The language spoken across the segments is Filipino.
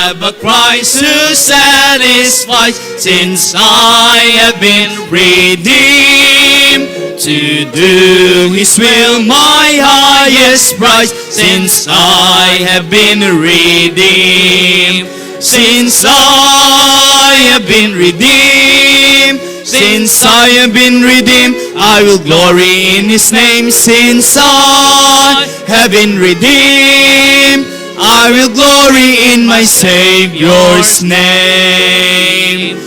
have a Christ who satisfies, since I have been redeemed. To do His will, my highest prize, since I have been redeemed. Since I have been redeemed, since I have been redeemed, I will glory in His name. Since I have been redeemed, I will glory in my Savior's name.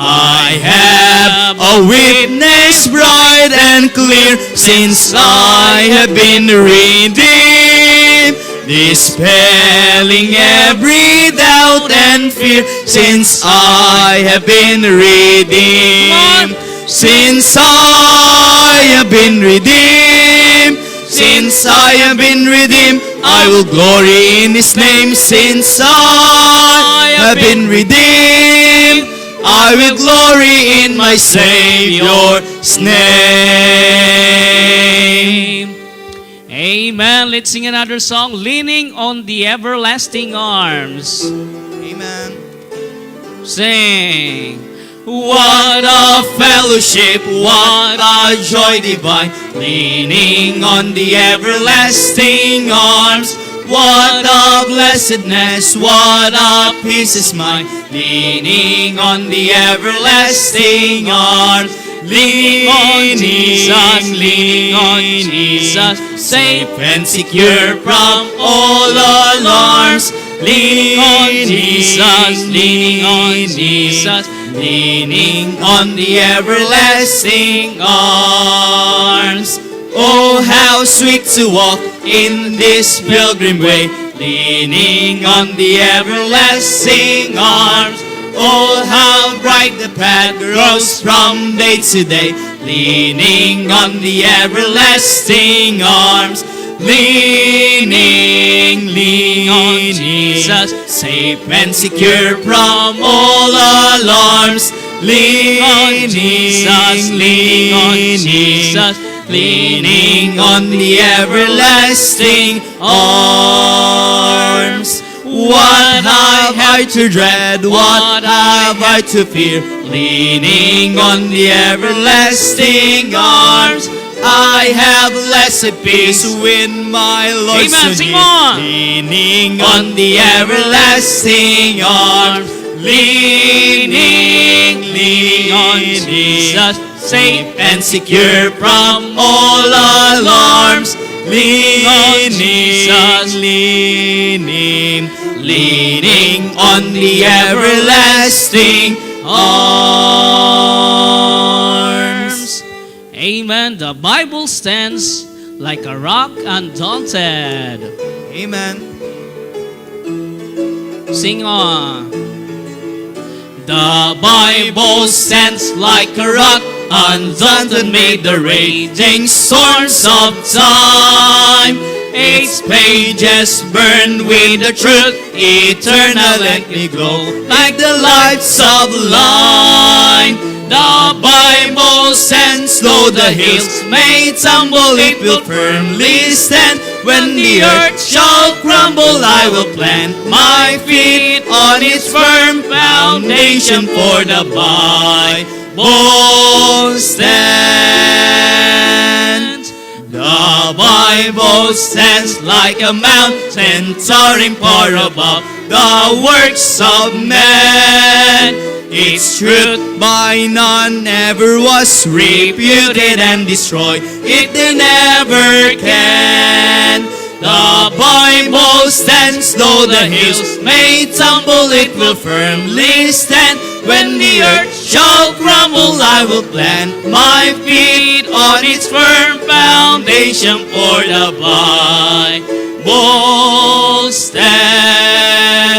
I have a witness bright and clear, since I have been redeemed, dispelling every doubt and fear, since I have been redeemed. Since I have been redeemed, since I have been redeemed, I will glory in His name. Since I have been redeemed, I will glory in my Savior's name. Amen. Let's sing another song, Leaning on the Everlasting Arms. Amen. Sing. What a fellowship, what a joy divine, leaning on the everlasting arms. What a blessedness, what a peace is mine, leaning on the everlasting arms. Leaning on Jesus, leaning on Jesus, safe and secure from all alarms. Leaning on Jesus, leaning on Jesus, leaning on the everlasting arms. Oh, how sweet to walk in this pilgrim way, leaning on the everlasting arms. Oh, how bright the path grows from day to day, leaning on the everlasting arms. Leaning on Jesus, safe and secure from all alarms. Leaning on Jesus, leaning on Jesus, leaning on the everlasting arms. What have I to dread? What have I to fear? Leaning on the everlasting arms. I have blessed peace with my Lord. Amen. Sing on. Leaning on the everlasting arms. Leaning on Jesus, safe and secure from all alarms. Leaning on the everlasting arms. Amen. The Bible stands like a rock undaunted. Amen. Sing on. The Bible stands like a rock undaunted amid the raging storms of time. Its pages burn with the truth eternally glow like the light sublime. The Bible stands, though the hills may tumble, it will firmly stand. When the earth shall crumble, I will plant my feet on its firm foundation, for the Bible stands. The Bible stands like a mountain towering far above the works of man. Its truth by none ever was reputed and destroyed. It never can. The Bible stands, though the hills may tumble, it will firmly stand. When the earth shall crumble, I will plant my feet on its firm foundation, for the Bible stands.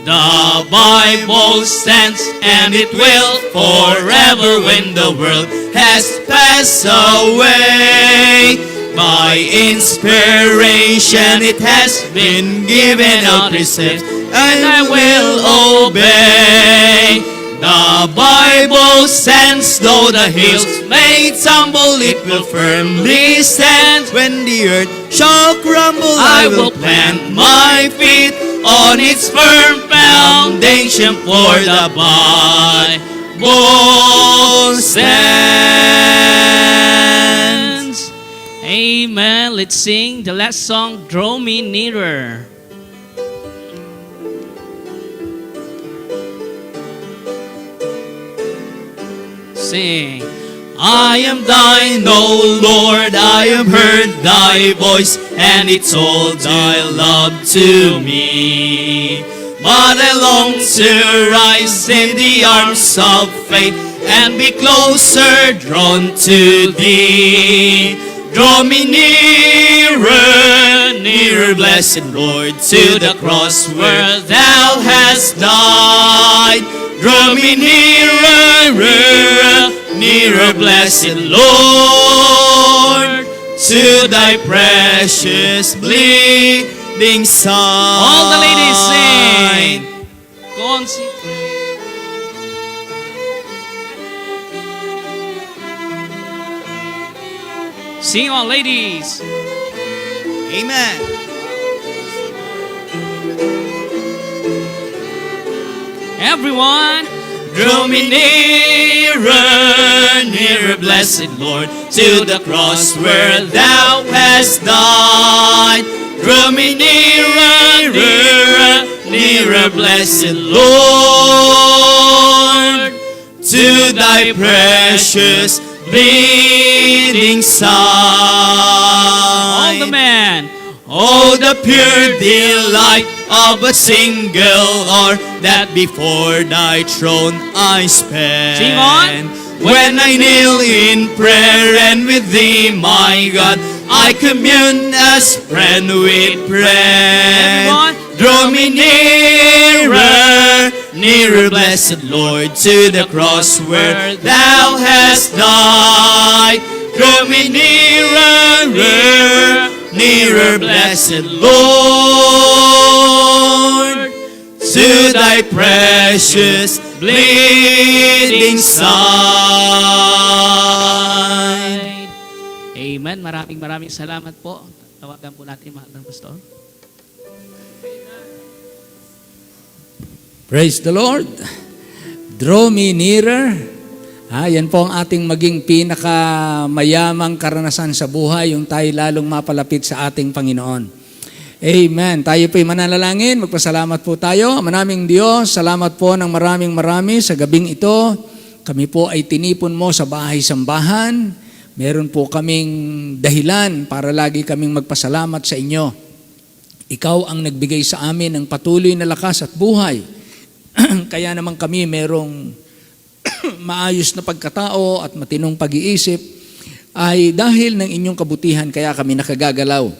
The Bible stands, and it will forever when the world has passed away. By inspiration it has been given out precepts, and I will obey. The Bible stands, though the hills may tumble, it will firmly stand. When the earth shall crumble, I will plant my feet on its firm foundation, for the Bible stands. Amen. Let's sing the last song, Draw Me Nearer. Sing. I am thine, O Lord, I have heard thy voice, and it told thy love to me. But I long to rise in the arms of faith, and be closer drawn to thee. Draw me nearer, nearer, blessed Lord, to the cross where thou hast died. Draw me nearer, nearer, blessed Lord, to thy precious bleeding side. All the ladies sing. Go on, sing. Sing on, ladies. Amen. Everyone. Draw me nearer, nearer, blessed Lord, to the cross where thou hast died. Draw me nearer, nearer, blessed Lord, to thy precious bleeding side. All the men. Oh, the pure delight of a single hour that before thy throne I spend. Sing on. When I kneel in prayer and with thee, my God, I commune as friend with friend. Everyone. Draw me nearer, nearer, blessed Lord, to the cross where thou hast died. Draw me nearer, nearer, blessed Lord, to thy precious bleeding side. Amen. Maraming salamat po. Tawagan po natin mahal ng pastor. Praise the Lord. Draw me nearer. Yan po ang ating maging pinakamayamang karanasan sa buhay, yung tayo lalong mapalapit sa ating Panginoon. Amen. Tayo po'y mananalangin. Magpasalamat po tayo. Manaming Diyos, salamat po ng marami sa gabing ito. Kami po ay tinipon mo sa bahay-sambahan. Meron po kaming dahilan para lagi kaming magpasalamat sa inyo. Ikaw ang nagbigay sa amin ng patuloy na lakas at buhay. Kaya naman kami merong maayos na pagkatao at matinong pag-iisip ay dahil ng inyong kabutihan kaya kami nakagagalaw.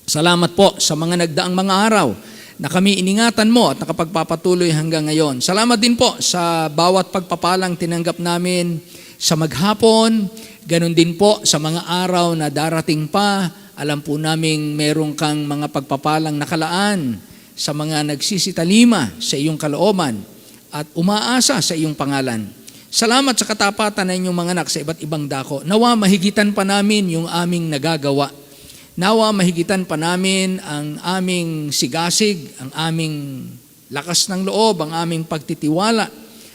Salamat po sa mga nagdaang mga araw na kami iningatan mo at nakapagpapatuloy hanggang ngayon. Salamat din po sa bawat pagpapalang tinanggap namin sa maghapon, ganun din po sa mga araw na darating pa. Alam po naming meron kang mga pagpapalang nakalaan sa mga nagsisitalima sa iyong kalooban at umaasa sa iyong pangalan. Salamat sa katapatan ng inyong mga anak sa iba't ibang dako. Nawa mahigitan pa namin yung aming nagagawa. Nawa mahigitan pa namin ang aming sigasig, ang aming lakas ng loob, ang aming pagtitiwala,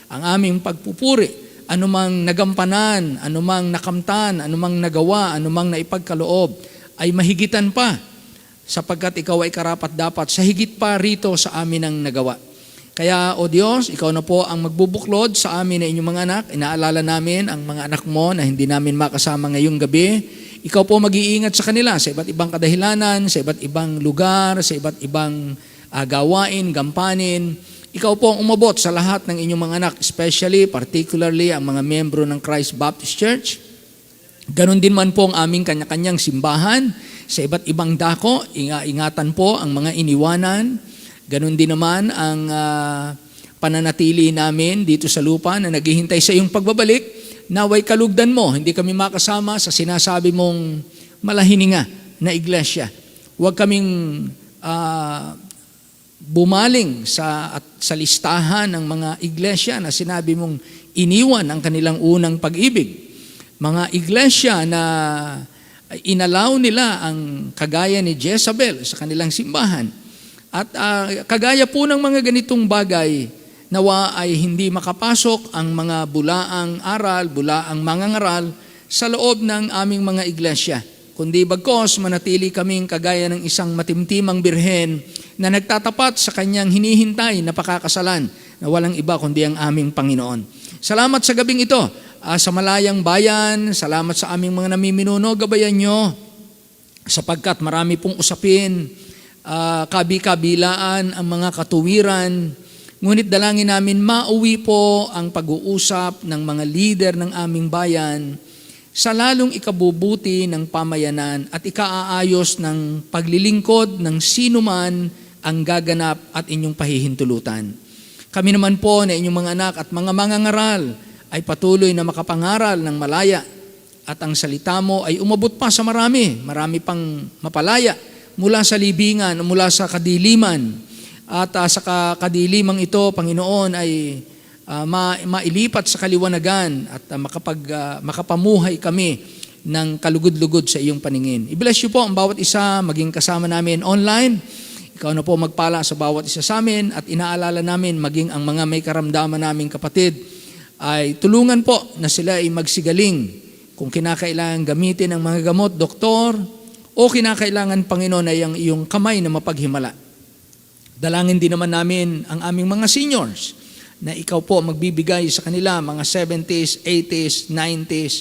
ang aming pagpupuri, anumang nagampanan, anumang nakamtan, anumang nagawa, anumang naipagkaloob, ay mahigitan pa sapagkat ikaw ay karapat-dapat sa higit pa rito sa amin ang nagawa. Kaya, O Diyos, ikaw na po ang magbubuklod sa amin na inyong mga anak. Inaalala namin ang mga anak mo na hindi namin makasama ngayong gabi. Ikaw po mag-iingat sa kanila sa iba't ibang kadahilanan, sa iba't ibang lugar, sa iba't ibang gawain, gampanin. Ikaw po ang umabot sa lahat ng inyong mga anak, particularly ang mga membro ng Christ Baptist Church. Ganon din man po ang aming kanya-kanyang simbahan sa iba't ibang dako. Ingatan po ang mga iniwanan. Ganon din naman ang pananatili namin dito sa lupa na naghihintay sa iyong pagbabalik. Naway kalugdan mo, hindi kami makasama sa sinasabi mong malahininga na iglesia. Huwag kaming bumaling sa listahan ng mga iglesia na sinabi mong iniwan ang kanilang unang pag-ibig. Mga iglesia na inalaw nila ang kagaya ni Jezebel sa kanilang simbahan. At kagaya po ng mga ganitong bagay, nawa ay hindi makapasok ang mga bulaang aral, bulaang mangangaral sa loob ng aming mga iglesia. Kundi bagkos manatili kaming kagaya ng isang matimtimang birhen na nagtatapat sa kanyang hinihintay na pakakasalan na walang iba kundi ang aming Panginoon. Salamat sa gabing ito. Sa malayang bayan, salamat sa aming mga namiminuno, gabayan nyo sapagkat marami pong usapin, kabi-kabilaan ang mga katuwiran. Ngunit dalangin namin mauwi po ang pag-uusap ng mga lider ng aming bayan sa lalong ikabubuti ng pamayanan at ikaaayos ng paglilingkod ng sino man ang gaganap at inyong pahihintulutan. Kami naman po na inyong mga anak at mga mangangaral ay patuloy na makapangaral ng malaya at ang salita mo ay umabot pa sa marami pang mapalaya mula sa libingan, mula sa kadiliman. At sa kadilimang ito, Panginoon, ay mailipat sa kaliwanagan at makapamuhay kami ng kalugod-lugod sa iyong paningin. I-bless you po ang bawat isa, maging kasama namin online. Ikaw na po magpala sa bawat isa sa amin at inaalala namin maging ang mga may karamdaman naming kapatid ay tulungan po na sila ay magsigaling kung kinakailangan gamitin ang mga gamot, doktor, o kinakailangan, Panginoon, ay ang iyong kamay na mapaghimala. Dalangin din naman namin ang aming mga seniors na ikaw po magbibigay sa kanila, mga 70s, 80s, 90s.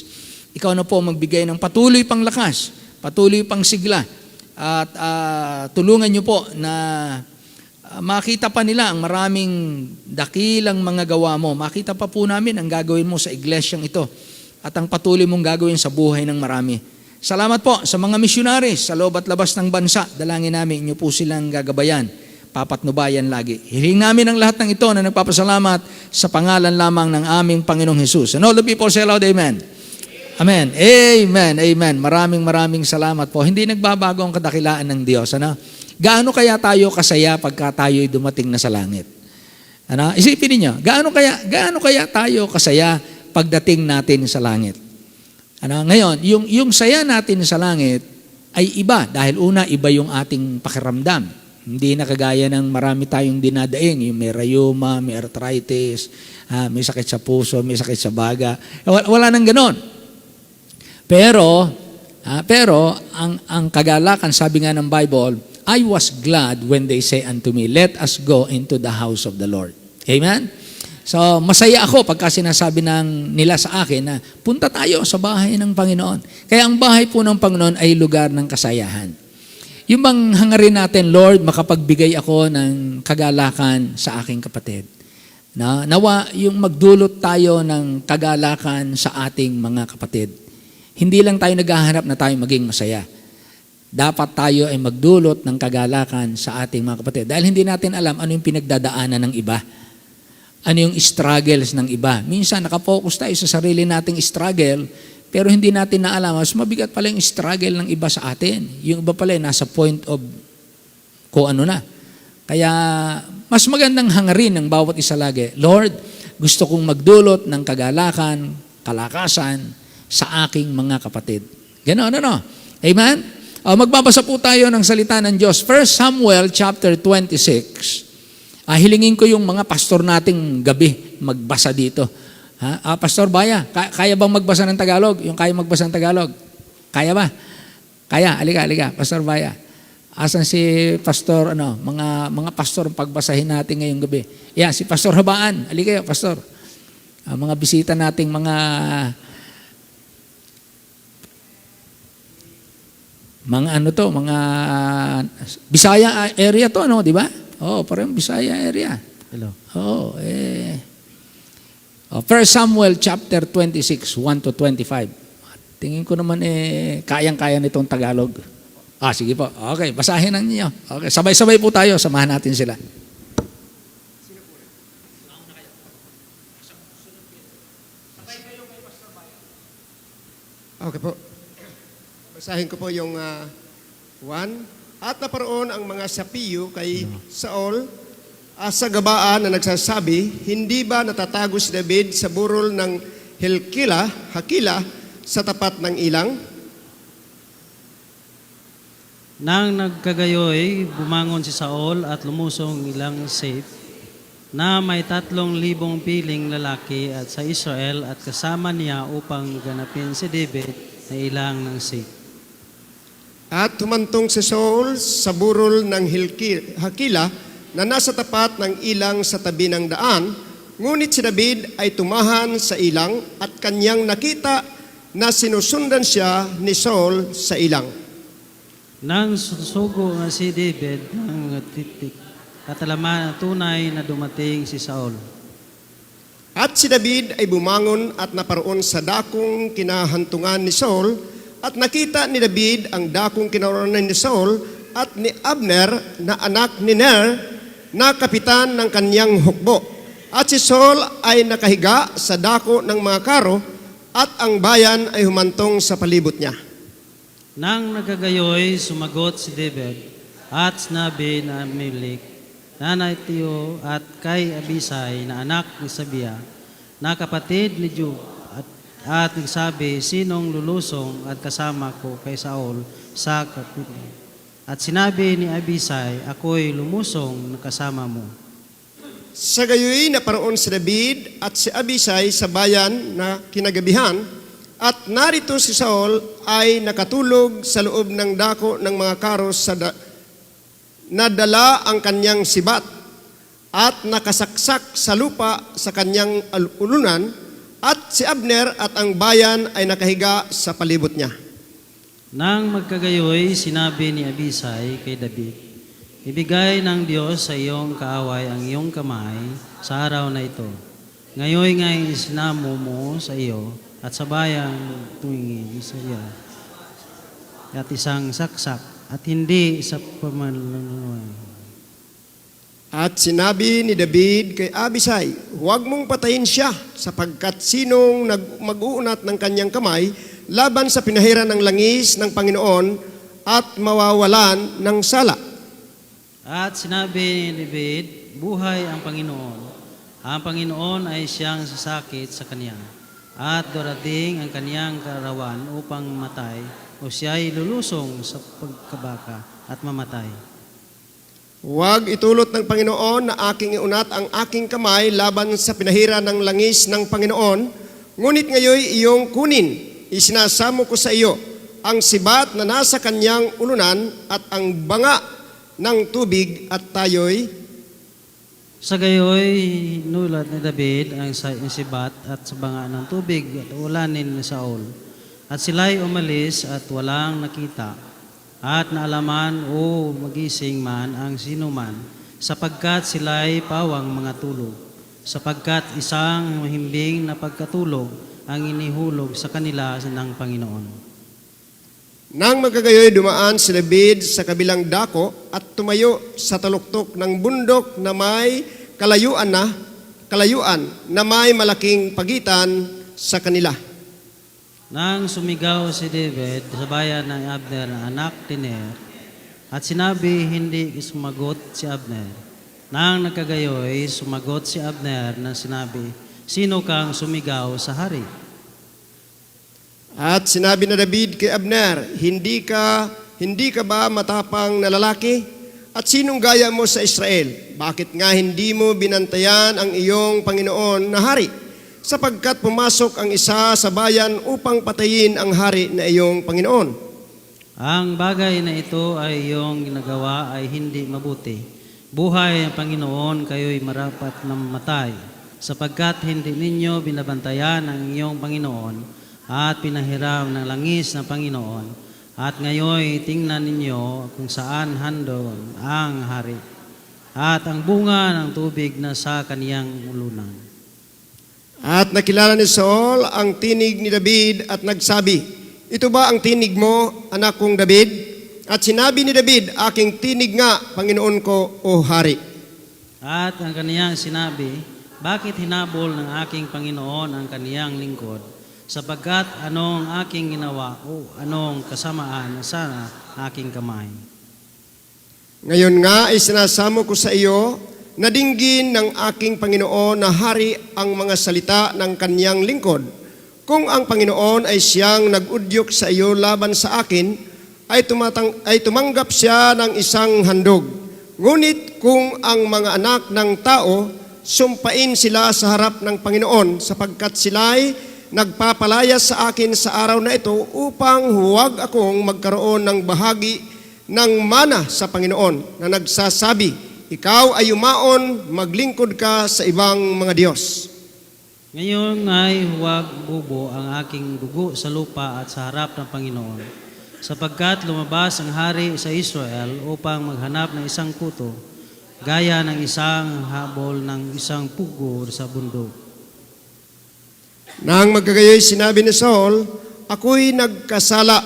Ikaw na po magbigay ng patuloy pang lakas, patuloy pang sigla. At tulungan niyo po na makita pa nila ang maraming dakilang mga gawa mo. Makita pa po namin ang gagawin mo sa iglesyang ito at ang patuloy mong gagawin sa buhay ng marami. Salamat po sa mga missionaries sa loob at labas ng bansa. Dalangin namin inyo po silang gagabayan. Papatnubayan lagi. Hiling namin ang lahat ng ito na nagpapasalamat sa pangalan lamang ng aming Panginoong Jesus. And all the people say loud, Amen. Amen. Amen. Amen. Maraming salamat po. Hindi nagbabago ang kadakilaan ng Diyos. Ano? Gaano kaya tayo kasaya pagka tayo'y dumating na sa langit? Ano? Isipin niyo, gaano kaya tayo kasaya pagdating natin sa langit? Ano? Ngayon, yung saya natin sa langit ay iba dahil una, iba yung ating pakiramdam. Hindi na kagaya ng marami tayong dinadaing, yung may rayuma, may arthritis, may sakit sa puso, may sakit sa baga. Wala nang ganon. Pero ang kagalakan, sabi nga ng Bible, I was glad when they say unto me, let us go into the house of the Lord. Amen? So, masaya ako pagka sinasabi nila sa akin na punta tayo sa bahay ng Panginoon. Kaya ang bahay po ng Panginoon ay lugar ng kasayahan. Yung bang hangarin natin, Lord, makapagbigay ako ng kagalakan sa aking kapatid. Nawa yung magdulot tayo ng kagalakan sa ating mga kapatid. Hindi lang tayo naghahanap na tayo maging masaya. Dapat tayo ay magdulot ng kagalakan sa ating mga kapatid. Dahil hindi natin alam ano yung pinagdadaanan ng iba. Ano yung struggles ng iba. Minsan nakafocus tayo sa sarili nating struggle, pero hindi natin naalam, mas mabigat pala yung struggle ng iba sa atin. Yung iba pala nasa point of kung ano na. Kaya mas magandang hangarin ng bawat isa lagi, Lord, gusto kong magdulot ng kagalakan, kalakasan sa aking mga kapatid. Ganoon, ano? Amen? Magbabasa po tayo ng salita ng Diyos. 1 Samuel chapter 26. Hilingin ko yung mga pastor nating gabi magbasa dito. Pastor Baya, kaya bang magbasa ng Tagalog? Yung kaya magbasa ng Tagalog? Kaya ba? Kaya, alika, Pastor Baya. Asan si Pastor, mga pastor ang pagbasahin natin ngayong gabi? Yan, si Pastor Habaan. Alika kayo, Pastor. Mga bisita nating mga Bisaya area to, di ba? Parang Bisaya area. Hello. 1 Samuel chapter 26, 1 to 25. Tingin ko naman kayang-kaya nitong Tagalog. Sige po. Okay, basahin na niyo. Okay, sabay-sabay po tayo. Samahan natin sila. Okay po. Basahin ko po yung 1. At naparoon ang mga sapiyo kay Saul sa gabaan na nagsasabi, hindi ba natatago si David sa burol ng Hakila sa tapat ng ilang. Nang nagkagayoy, bumangon si Saul at lumusong ilang safe na may 3,000 piling lalaki at sa Israel at kasama niya upang ganapin si David na ilang ng safe. At humantong si Saul sa burol ng Hakila na nasa tapat ng ilang sa tabi ng daan, ngunit si David ay tumahan sa ilang at kanyang nakita na sinusundan siya ni Saul sa ilang. Nang susugo nga si David ng titik, katalaman ang tunay na dumating si Saul. At si David ay bumangon at naparoon sa dakong kinahantungan ni Saul, at nakita ni David ang dakong kinaroon ni Saul at ni Abner na anak ni Ner na kapitan ng kanyang hukbo. At si Saul ay nakahiga sa dako ng mga karo at ang bayan ay humantong sa palibot niya. Nang nagkagayoy, sumagot si David at sinabi na Abimelech, nanay Tiyo at kay Abisai na anak ni Sabia, na kapatid ni Joab, at nagsabi, sinong lulusong at kasama ko kay Saul sa kapitan? At sinabi ni Abisai, ako'y lumusong na kasama mo. Sa gayoy naparoon si David at si Abisai sa bayan na kinagabihan, at narito si Saul ay nakatulog sa loob ng dako ng mga karos nadala ang kanyang sibat at nakasaksak sa lupa sa kanyang ulunan, at si Abner at ang bayan ay nakahiga sa palibot niya. Nang magkagayoy, sinabi ni Abisai kay David, ibigay ng Diyos sa iyong kaaway ang iyong kamay sa araw na ito. Ngayon nga'y isinamo mo sa iyo at sa bayan tumingin sa iyo at isang saksak at hindi sa pamanunuan. At sinabi ni David kay Abisai, huwag mong patayin siya sapagkat sinong mag-uunat ng kanyang kamay laban sa pinahiran ng langis ng Panginoon at mawawalan ng sala. At sinabi ni David, buhay ang Panginoon. Ang Panginoon ay siyang sasakit sa kanya. At darating ang kaniyang karawan upang matay o siya'y lulusong sa pagkabaka at mamatay. Huwag itulot ng Panginoon na aking iunat ang aking kamay laban sa pinahira ng langis ng Panginoon, ngunit ngayon iyong kunin, isinasamo ko sa iyo ang sibat na nasa kanyang ulunan at ang banga ng tubig at tayo'y. Sa gayoy, nulat ni David ang sibat at sa banga ng tubig at ulanin ni Saul. At sila'y umalis at walang nakita at naalaman o magising man ang sinuman, sapagkat sila'y pawang mga tulog, sapagkat isang mahimbing na pagkatulog ang inihulog sa kanila ng Panginoon. Nang magkagayoy, dumaan si David sa kabilang dako at tumayo sa taluktok ng bundok na may kalayuan na may malaking pagitan sa kanila. Nang sumigaw si David sa bayan ng Abner na anak ni Ner, at sinabi hindi sumagot si Abner. Nang nagkagayoy, sumagot si Abner na sinabi, sino kang sumigaw sa hari? At sinabi na David kay Abner, hindi ka ba matapang na lalaki? At sinong gaya mo sa Israel? Bakit nga hindi mo binantayan ang iyong Panginoon na hari? Sapagkat pumasok ang isa sa bayan upang patayin ang hari na iyong Panginoon. Ang bagay na ito ay iyong ginagawa ay hindi mabuti. Buhay ang Panginoon, kayo'y marapat na mamatay, sapagkat hindi ninyo binabantayan ang iyong Panginoon at pinahiram ng langis ng Panginoon, at ngayon tingnan ninyo kung saan handon ang hari, at ang bunga ng tubig na sa kaniyang ulunan. At nakilala ni Saul ang tinig ni David at nagsabi, ito ba ang tinig mo, anak kong David? At sinabi ni David, aking tinig nga, Panginoon ko, o hari. At ang kaniyang sinabi, bakit hinabol ng aking Panginoon ang kaniyang lingkod? Sapagkat anong aking ginawa o anong kasamaan na sana aking kamay. Ngayon nga ay sinasamo ko sa iyo na dinggin ng aking Panginoon na hari ang mga salita ng kaniyang lingkod Kung ang Panginoon ay siyang nag-udyok sa iyo laban sa akin, ay tumanggap siya ng isang handog. Ngunit kung ang mga anak ng tao, sumpain sila sa harap ng Panginoon sapagkat sila'y nagpapalaya sa akin sa araw na ito upang huwag akong magkaroon ng bahagi ng mana sa Panginoon na nagsasabi, ikaw ay yumaon, maglingkod ka sa ibang mga Diyos. Ngayon ay huwag bubo ang aking dugo sa lupa at sa harap ng Panginoon, sapagkat lumabas ang hari sa Israel upang maghanap ng isang kuto, gaya ng isang habol ng isang pugo sa bundok. Nang magkagayoy sinabi ni Saul, ako'y nagkasala.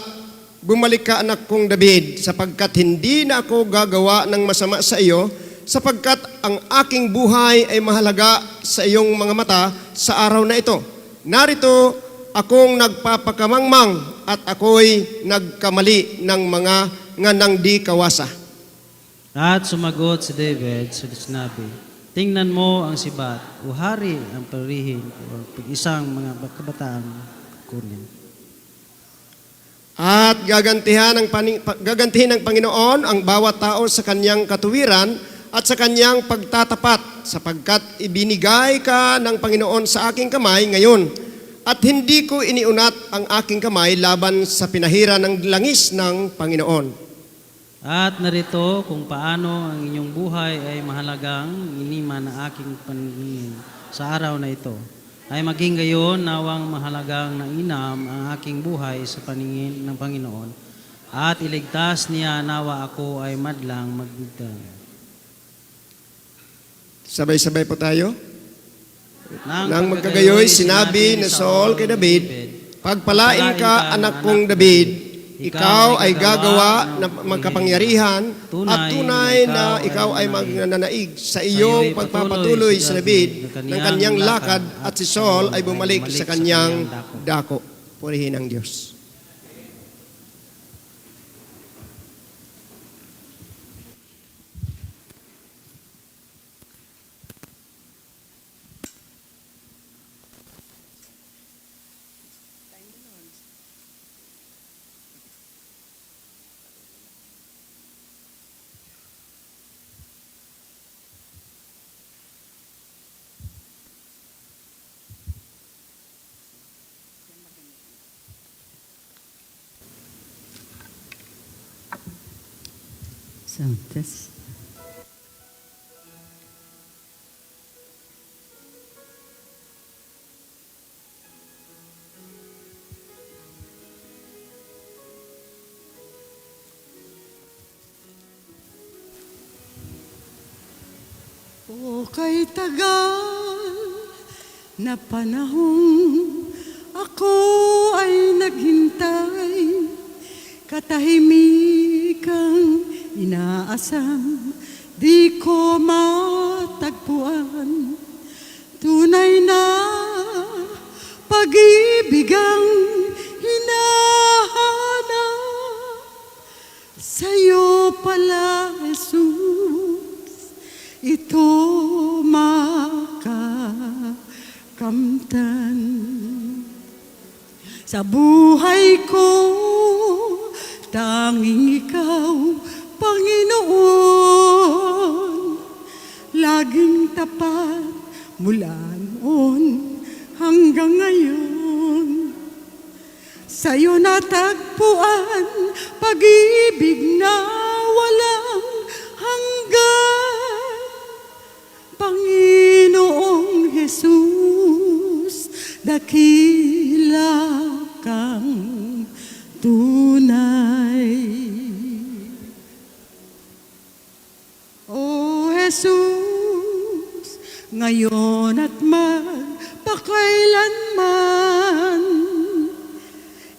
Bumalik ka anak kong David, sapagkat hindi na ako gagawa ng masama sa iyo, sapagkat ang aking buhay ay mahalaga sa iyong mga mata sa araw na ito. Narito akong nagpapakamangmang at ako'y nagkamali ng mga nganang di kawasa. At sumagot si David sa sinabi, tingnan mo ang sibat, o hari ang parihin o isang mga kabataan kunin. At gagantihan ng Panginoon ang bawat tao sa kanyang katuwiran at sa kanyang pagtatapat, sapagkat ibinigay ka ng Panginoon sa aking kamay ngayon, at hindi ko iniunat ang aking kamay laban sa pinahira ng langis ng Panginoon. At narito kung paano ang inyong buhay ay mahalagang iniman ng aking paningin sa araw na ito. Ay maging gayon nawang mahalagang nainam ang aking buhay sa paningin ng Panginoon, at iligtas niya nawa ako ay madlang magdang. Sabay-sabay po tayo. Nang magkagayoy, sinabi ni Saul kay David, pagpalain ka, anak kong David, ikaw ay gagawa ng magkapangyarihan at tunay na ikaw ay magnanaig sa iyong pagpapatuloy sa David ng kanyang lakad at si Saul ay bumalik sa kanyang dako. Purihin ang Diyos. Santos. O kay tagal na panahon, ako ay naghintay, katahimikang inaasam, di ko matagpuan. Tunay na pag-ibig ang hinahanap, sa'yo pala, Jesus, ito makakamtan. Sa buhay ko, tanging ikaw, Panginoon, laging tapat mula noon hanggang ngayon. Sa'yo natagpuan pag-ibig na walang hanggan. Panginoong Jesus, dakila kang tunay. O Jesus, ngayon at magpakailanman,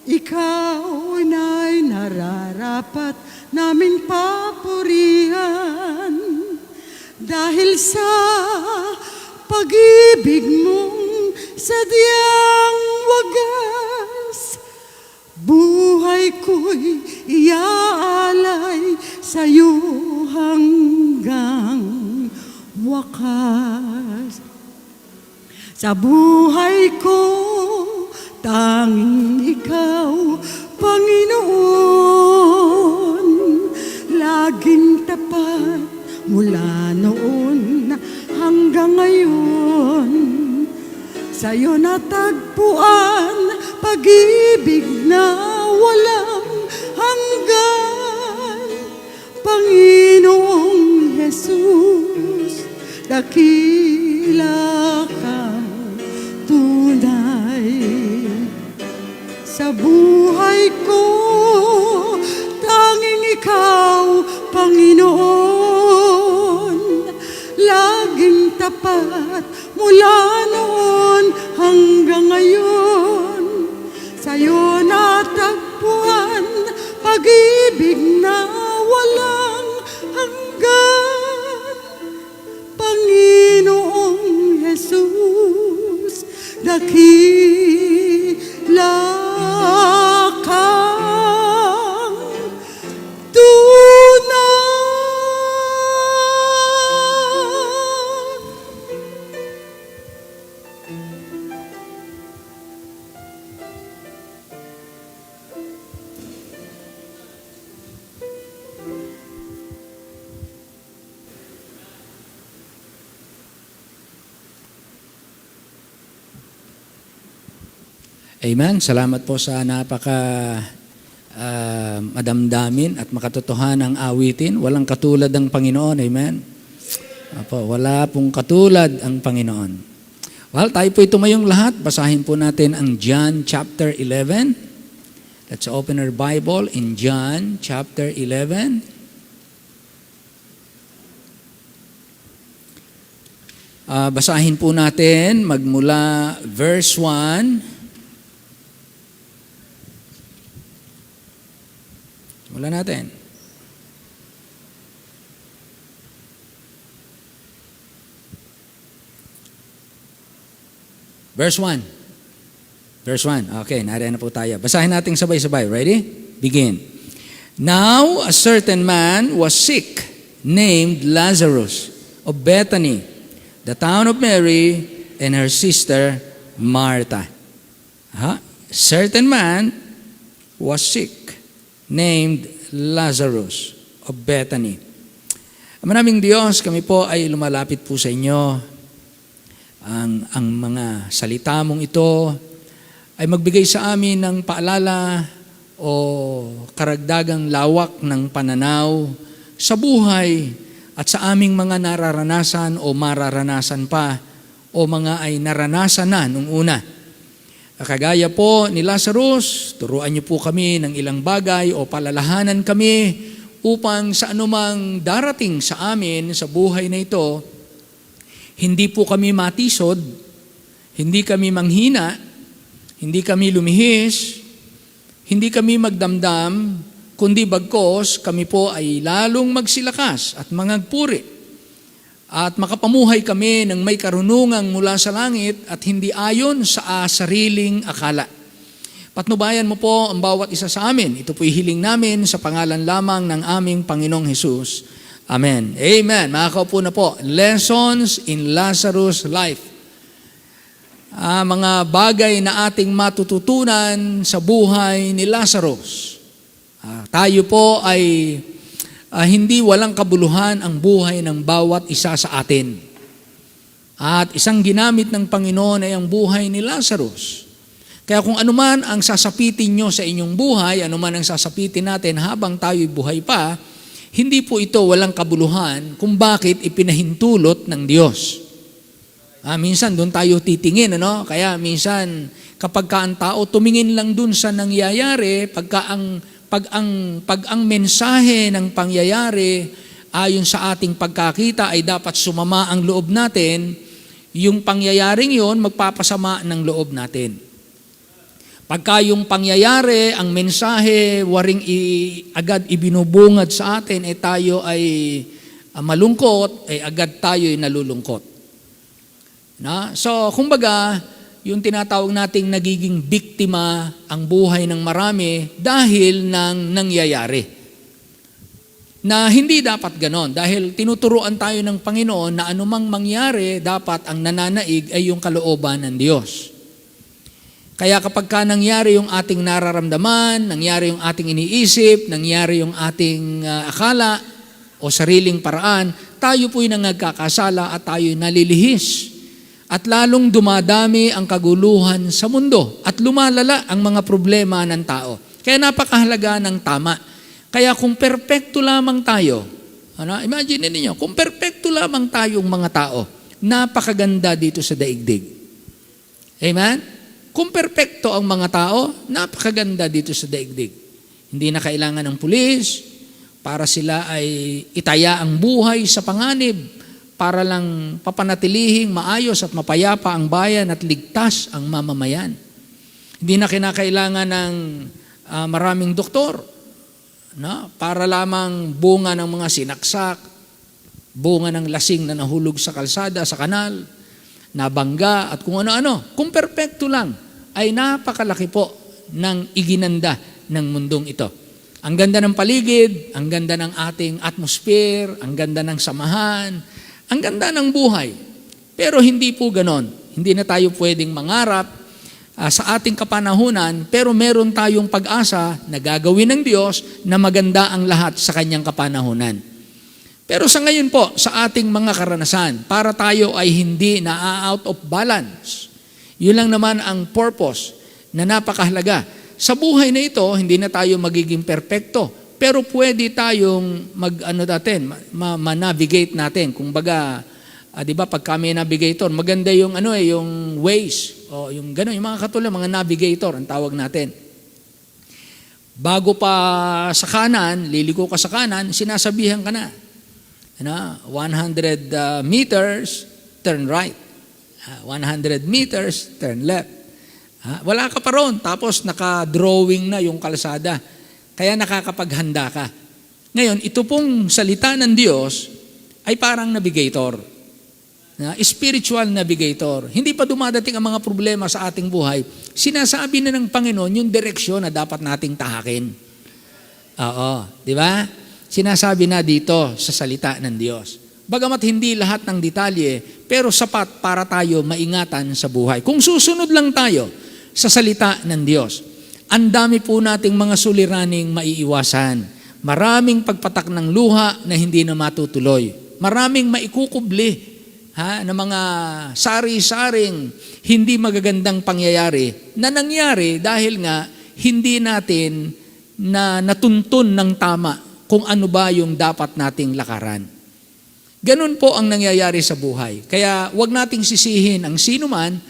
ikaw na'y nararapat naming papurihan, dahil sa pag-ibig mong sadyang wagas, buhay ko'y iaalay sa'yo hanggang wakas. Sa buhay ko, sa'yo natagpuan pag-ibig na walang hanggan. Panginoong Jesus, dakila kang tunay. Sa buhay ko, tanging ikaw, Panginoon, laging tapat mula noon hanggang ngayon. Sa'yo natagpuan pag-ibig na walang hanggan. Panginoong Jesus, dakila kang tunay. Amen. Salamat po sa madamdamin at makatotohanang awitin. Walang katulad ang Panginoon. Amen. Apo, wala pong katulad ang Panginoon. Well, tayo po tumayong lahat. Basahin po natin ang John chapter 11. Let's open our Bible in John chapter 11. Basahin po natin magmula verse 1. Wala natin. Verse 1. Verse 1. Okay, nariyan na po tayo. Basahin natin sabay-sabay. Ready? Begin. Now, a certain man was sick, named Lazarus, of Bethany, the town of Mary, and her sister Martha. Certain man was sick, named Lazarus of Bethany. Maraming Diyos, kami po ay lumalapit po sa inyo. Ang mga salita mong ito ay magbigay sa amin ng paalala o karagdagang lawak ng pananaw sa buhay at sa aming mga nararanasan o mararanasan pa o mga ay naranasan na nung una. Kagaya po ni Lazarus, turuan niyo po kami ng ilang bagay o palalahanan kami upang sa anumang darating sa amin sa buhay na ito, hindi po kami matisod, hindi kami manghina, hindi kami lumihis, hindi kami magdamdam, kundi bagkos kami po ay lalong magsilakas at mangagpuri. At makapamuhay kami ng may karunungang mula sa langit at hindi ayon sa sariling akala. Patnubayan mo po ang bawat isa sa amin. Ito po'y hiling namin sa pangalan lamang ng aming Panginoong Hesus. Amen. Amen. Makakaupo na po. Lessons in Lazarus' life. Mga bagay na ating matututunan sa buhay ni Lazarus. Tayo po ay hindi walang kabuluhan ang buhay ng bawat isa sa atin. At isang ginamit ng Panginoon ay ang buhay ni Lazarus. Kaya kung anuman ang sasapitin nyo sa inyong buhay, anuman ang sasapitin natin habang tayo'y buhay pa, hindi po ito walang kabuluhan kung bakit ipinahintulot ng Diyos. Minsan doon tayo titingin, ano? Kaya minsan kapag ang tao tumingin lang doon sa nangyayari, pag ang mensahe ng pangyayari ayon sa ating pagkakita ay dapat sumama ang loob natin, yung pangyayaring yon magpapasama ng loob natin. Pagka yung pangyayari, ang mensahe, waring agad ibinubungad sa atin, tayo ay malungkot, agad tayo ay nalulungkot. So, kumbaga, yung tinatawag nating nagiging biktima ang buhay ng marami dahil ng nangyayari. Na hindi dapat ganon, dahil tinuturuan tayo ng Panginoon na anumang mangyari, dapat ang nananaig ay yung kalooban ng Diyos. Kaya kapag ka nangyari yung ating nararamdaman, nangyari yung ating iniisip, nangyari yung ating akala o sariling paraan, tayo po'y nangagkakasala at tayo'y nalilihis. at lalong dumadami ang kaguluhan sa mundo at lumalala ang mga problema ng tao. Kaya napakahalaga ng tama. Kaya kung perpekto lamang tayo, imagine ninyo, kung perpekto lamang tayong mga tao, napakaganda dito sa daigdig. Amen? Kung perpekto ang mga tao, napakaganda dito sa daigdig. Hindi na kailangan ng pulis para sila ay itaya ang buhay sa panganib, para lang papanatilihing maayos at mapayapa ang bayan at ligtas ang mamamayan. Hindi na kinakailangan ng maraming doktor, para lamang bunga ng mga sinaksak, bunga ng lasing na nahulog sa kalsada, sa kanal, nabangga at kung ano-ano. Kung perpekto lang, ay napakalaki po ng iginanda ng mundong ito. Ang ganda ng paligid, ang ganda ng ating atmosphere, ang ganda ng samahan, ang ganda ng buhay. Pero hindi po ganon. Hindi na tayo pwedeng mangarap sa ating kapanahunan, pero meron tayong pag-asa na gagawin ng Diyos na maganda ang lahat sa kanyang kapanahunan. Pero sa ngayon po, sa ating mga karanasan, para tayo ay hindi na-out of balance. Yun lang naman ang purpose na napakahalaga. Sa buhay na ito, hindi na tayo magiging perpekto. Pero pwede tayong ma-navigate natin. Kung baga, di ba, pag kami navigator, maganda yung yung Waze o yung gano'n, yung mga katulad, mga navigator ang tawag natin. Bago pa sa kanan, liliko ka sa kanan, sinasabihan ka na. 100 meters, turn right. 100 meters, turn left. Wala ka pa ron, tapos naka-drawing na yung kalsada. Kaya nakakapaghanda ka. Ngayon, ito pong salita ng Diyos ay parang navigator. Spiritual navigator. Hindi pa dumadating ang mga problema sa ating buhay. Sinasabi na ng Panginoon yung direksyon na dapat nating tahakin. Oo, di ba? Sinasabi na dito sa salita ng Diyos. Bagamat hindi lahat ng detalye, pero sapat para tayo maingatan sa buhay. Kung susunod lang tayo sa salita ng Diyos, ang dami po nating mga suliraning maiiwasan. Maraming pagpatak ng luha na hindi na matutuloy. Maraming maikukubli na mga sari-saring hindi magagandang pangyayari na nangyari dahil nga hindi natin na natuntun ng tama kung ano ba yung dapat nating lakaran. Ganun po ang nangyayari sa buhay. Kaya wag nating sisihin ang sino man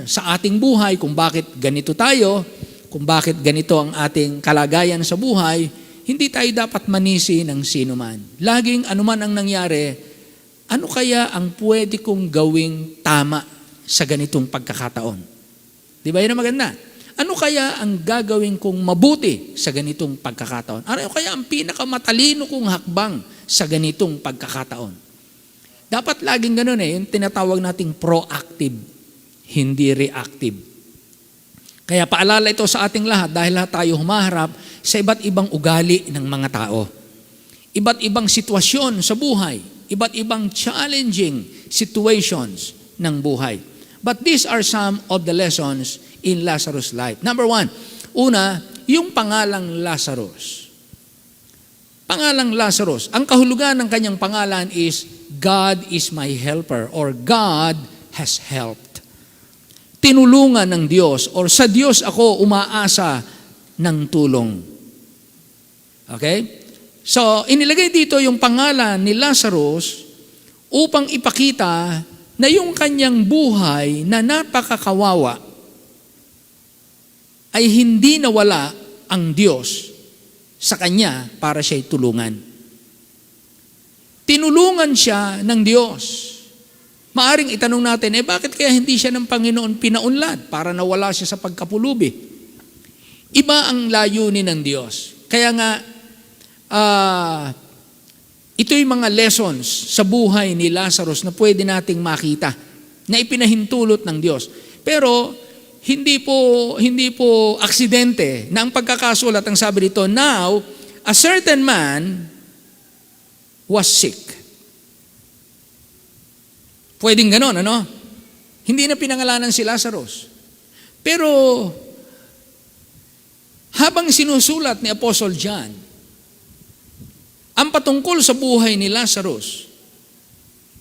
sa ating buhay kung bakit ganito tayo, kung bakit ganito ang ating kalagayan sa buhay. Hindi tayo dapat manisi ng sino man. Laging anuman ang nangyari, ano kaya ang pwede kong gawing tama sa ganitong pagkakataon? Di ba yun ang maganda? Ano kaya ang gagawin kong mabuti sa ganitong pagkakataon? Ano kaya ang pinakamatalino kong hakbang sa ganitong pagkakataon? Dapat laging ganun yung tinatawag nating proactive, hindi reactive. Kaya paalala ito sa ating lahat dahil lahat tayo humaharap sa iba't ibang ugali ng mga tao. Iba't ibang sitwasyon sa buhay. Iba't ibang challenging situations ng buhay. But these are some of the lessons in Lazarus' life. Number 1, una, yung pangalang Lazarus. Pangalang Lazarus. Ang kahulugan ng kanyang pangalan is God is my helper or God has helped. Tinulungan ng Diyos or sa Diyos ako umaasa ng tulong. Okay? So, inilagay dito yung pangalan ni Lazarus upang ipakita na yung kanyang buhay na napakakawawa ay hindi nawala ang Diyos sa kanya para siya'y tulungan. Tinulungan siya ng Diyos. Maaring itanong natin, bakit kaya hindi siya ng Panginoon pinaunlad para nawala siya sa pagkapulubi? Iba ang layunin ng Diyos. Kaya nga, ito'y mga lessons sa buhay ni Lazarus na pwede nating makita, na ipinahintulot ng Diyos. Pero, hindi po aksidente na ang pagkakasulat, ang sabi dito, now, a certain man was sick. Pwedeng ganon, ano? Hindi na pinangalanan si Lazarus. Pero, habang sinusulat ni Apostle John, ang patungkol sa buhay ni Lazarus,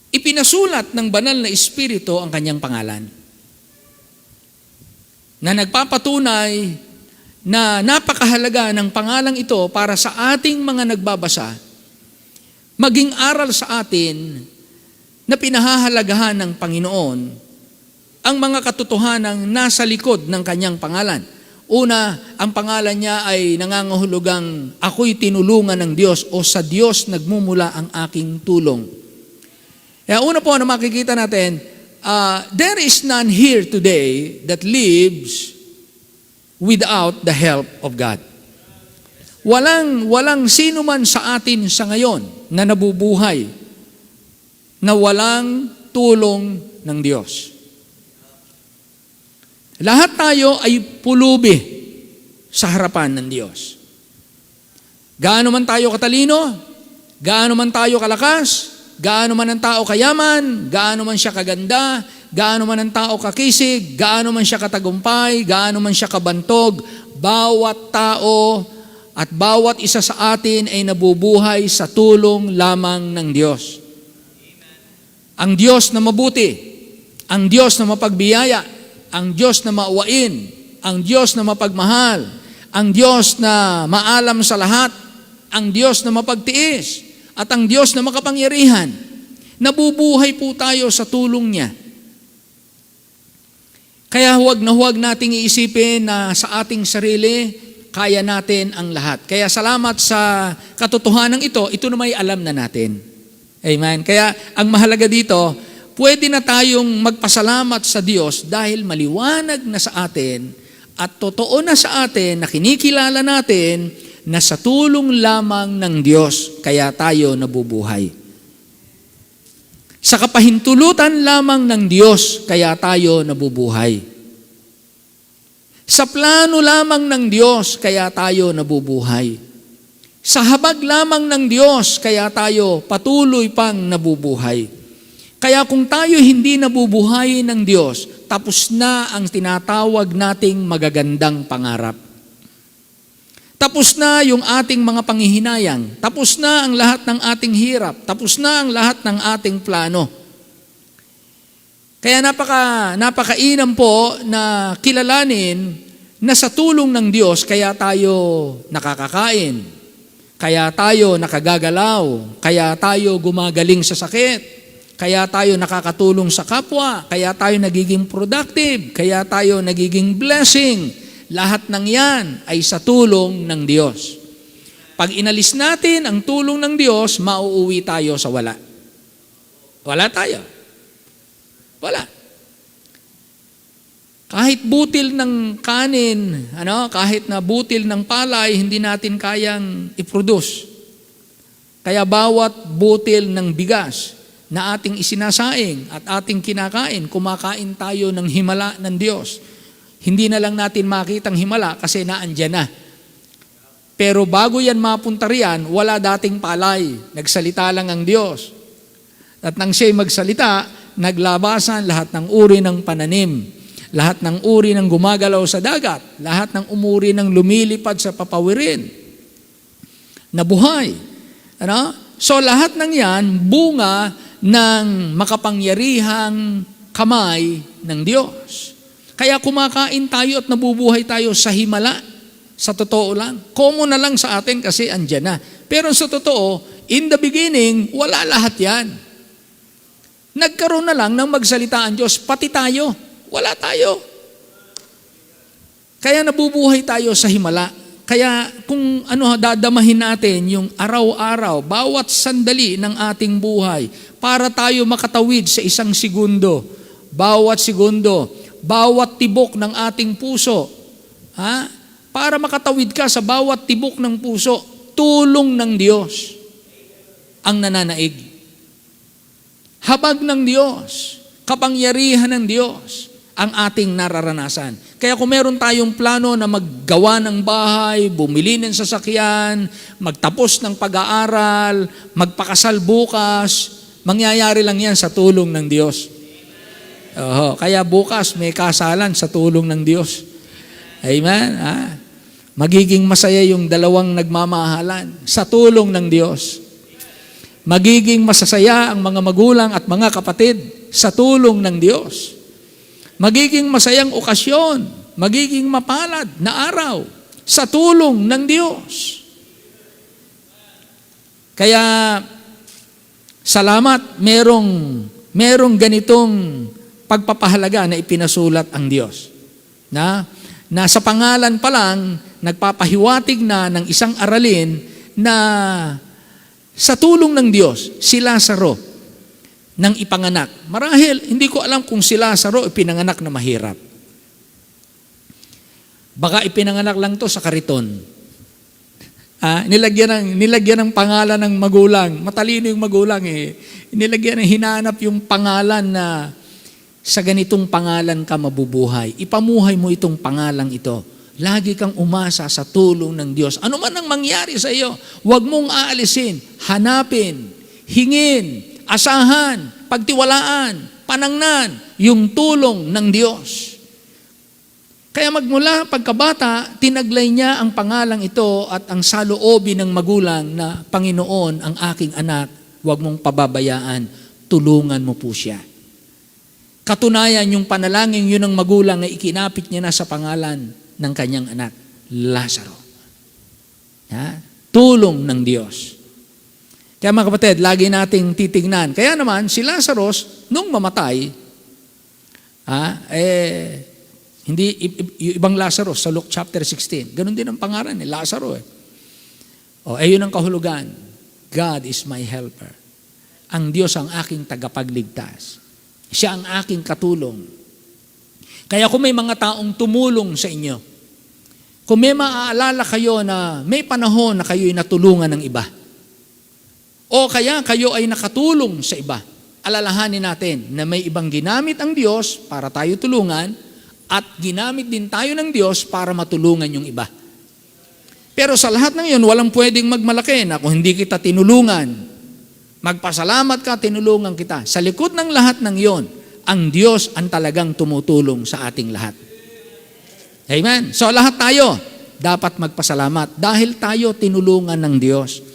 ipinasulat ng banal na Espiritu ang kanyang pangalan, na nagpapatunay na napakahalaga ng pangalang ito para sa ating mga nagbabasa, maging aral sa atin na pinahahalagahan ng Panginoon ang mga katotohanang nasa likod ng kanyang pangalan. Una, ang pangalan niya ay nangangahulugang ako'y tinulungan ng Diyos o sa Diyos nagmumula ang aking tulong. Kaya una po na makikita natin, there is none here today that lives without the help of God. Walang sino man sa atin sa ngayon na nabubuhay na walang tulong ng Diyos. Lahat tayo ay pulubi sa harapan ng Diyos. Gaano man tayo katalino, gaano man tayo kalakas, gaano man ang tao kayaman, gaano man siya kaganda, gaano man ang tao kakisig, gaano man siya katagumpay, gaano man siya kabantog, bawat tao at bawat isa sa atin ay nabubuhay sa tulong lamang ng Diyos. Ang Diyos na mabuti, ang Diyos na mapagbiyaya, ang Diyos na mauwain, ang Diyos na mapagmahal, ang Diyos na maalam sa lahat, ang Diyos na mapagtiis, at ang Diyos na makapangyarihan. Nabubuhay po tayo sa tulong niya. Kaya huwag nating iisipin na sa ating sarili, kaya natin ang lahat. Kaya salamat sa katotohanan ito na may alam na natin. Amen. Kaya ang mahalaga dito, pwede na tayong magpasalamat sa Diyos dahil maliwanag na sa atin at totoo na sa atin na kinikilala natin na sa tulong lamang ng Diyos kaya tayo nabubuhay. Sa kapahintulutan lamang ng Diyos kaya tayo nabubuhay. Sa plano lamang ng Diyos kaya tayo nabubuhay. Sa habag lamang ng Diyos kaya tayo patuloy pang nabubuhay. Kaya kung tayo hindi nabubuhay ng Diyos, tapos na ang tinatawag nating magagandang pangarap. Tapos na yung ating mga panghihinayang. Tapos na ang lahat ng ating hirap. Tapos na ang lahat ng ating plano. Kaya napakainam po na kilalanin na sa tulong ng Diyos kaya tayo nakakakain. Kaya tayo nakagagalaw. Kaya tayo gumagaling sa sakit. Kaya tayo nakakatulong sa kapwa, kaya tayo nagiging productive, kaya tayo nagiging blessing. Lahat ng yan ay sa tulong ng Diyos. Pag inalis natin ang tulong ng Diyos, mauuwi tayo sa wala. Wala tayo. Wala. Kahit butil ng kanin, kahit na butil ng palay, hindi natin kayang i-produce. Kaya bawat butil ng bigas na ating isinasaing at ating kinakain, kumakain tayo ng himala ng Diyos. Hindi na lang natin makitang himala kasi naandyan na. Pero bago yan mapunta riyan, wala dating palay. Nagsalita lang ang Diyos. At nang siya'y magsalita, naglabasan lahat ng uri ng pananim, lahat ng uri ng gumagalaw sa dagat, lahat ng umuri ng lumilipad sa papawirin, nabuhay. So lahat ng yan, bunga ng makapangyarihang kamay ng Diyos. Kaya kumakain tayo at nabubuhay tayo sa himala. Sa totoo lang. Common na lang sa atin kasi andyan na. Pero sa totoo, in the beginning, wala lahat yan. Nagkaroon na lang ng magsalita ang Diyos, pati tayo. Wala tayo. Kaya nabubuhay tayo sa himala. Kaya kung dadamahin natin yung araw-araw, bawat sandali ng ating buhay, para tayo makatawid sa isang segundo, bawat tibok ng ating puso, para makatawid ka sa bawat tibok ng puso, tulong ng Diyos ang nananaig. Habag ng Diyos, kapangyarihan ng Diyos ang ating nararanasan. Kaya kung meron tayong plano na maggawa ng bahay, bumili ng sasakyan, magtapos ng pag-aaral, magpakasal bukas, mangyayari lang yan sa tulong ng Diyos. Kaya bukas may kasalan sa tulong ng Diyos. Amen? Magiging masaya yung dalawang nagmamahalan sa tulong ng Diyos. Magiging masasaya ang mga magulang at mga kapatid sa tulong ng Diyos. Magiging masayang okasyon, magiging mapalad na araw sa tulong ng Diyos. Kaya, salamat, merong ganitong pagpapahalaga na ipinasulat ang Diyos. Na sa pangalan pa lang, nagpapahiwatig na ng isang aralin na sa tulong ng Diyos, si Lazaro nang ipanganak. Marahil, hindi ko alam kung si Lazaro ipinanganak na mahirap. Baka ipinanganak lang to sa kariton. Nilagyan ng pangalan ng magulang. Matalino yung magulang eh. Hinanap yung pangalan na sa ganitong pangalan ka mabubuhay. Ipamuhay mo itong pangalang ito. Lagi kang umasa sa tulong ng Diyos. Ano man ang mangyari sa iyo, huwag mong aalisin, hanapin, hingin, asahan, pagtiwalaan, panangnan, yung tulong ng Diyos. Kaya magmula pagkabata, tinaglay niya ang pangalang ito at ang saloobin ng magulang na, Panginoon, ang aking anak, huwag mong pababayaan, tulungan mo po siya. Katunayan, yung panalangin yun ng magulang na ikinapit niya na sa pangalan ng kanyang anak, Lazaro. Tulong ng Diyos. Kaya mga kapatid, lagi nating titignan. Kaya naman, si Lazarus, nung mamatay, hindi, yung ibang Lazarus sa Luke chapter 16, ganun din ang pangalan Lazaro. Ayun ang kahulugan. God is my helper. Ang Diyos ang aking tagapagligtas. Siya ang aking katulong. Kaya kung may mga taong tumulong sa inyo, kung may maaalala kayo na may panahon na kayo'y natulungan ng iba, o kaya kayo ay nakatulong sa iba, alalahanin natin na may ibang ginamit ang Diyos para tayo tulungan at ginamit din tayo ng Diyos para matulungan yung iba. Pero sa lahat ng yun, walang pwedeng magmalaki na kung hindi kita tinulungan. Magpasalamat ka, tinulungan kita. Sa likod ng lahat ng yon, ang Diyos ang talagang tumutulong sa ating lahat. Amen? So lahat tayo dapat magpasalamat dahil tayo tinulungan ng Diyos.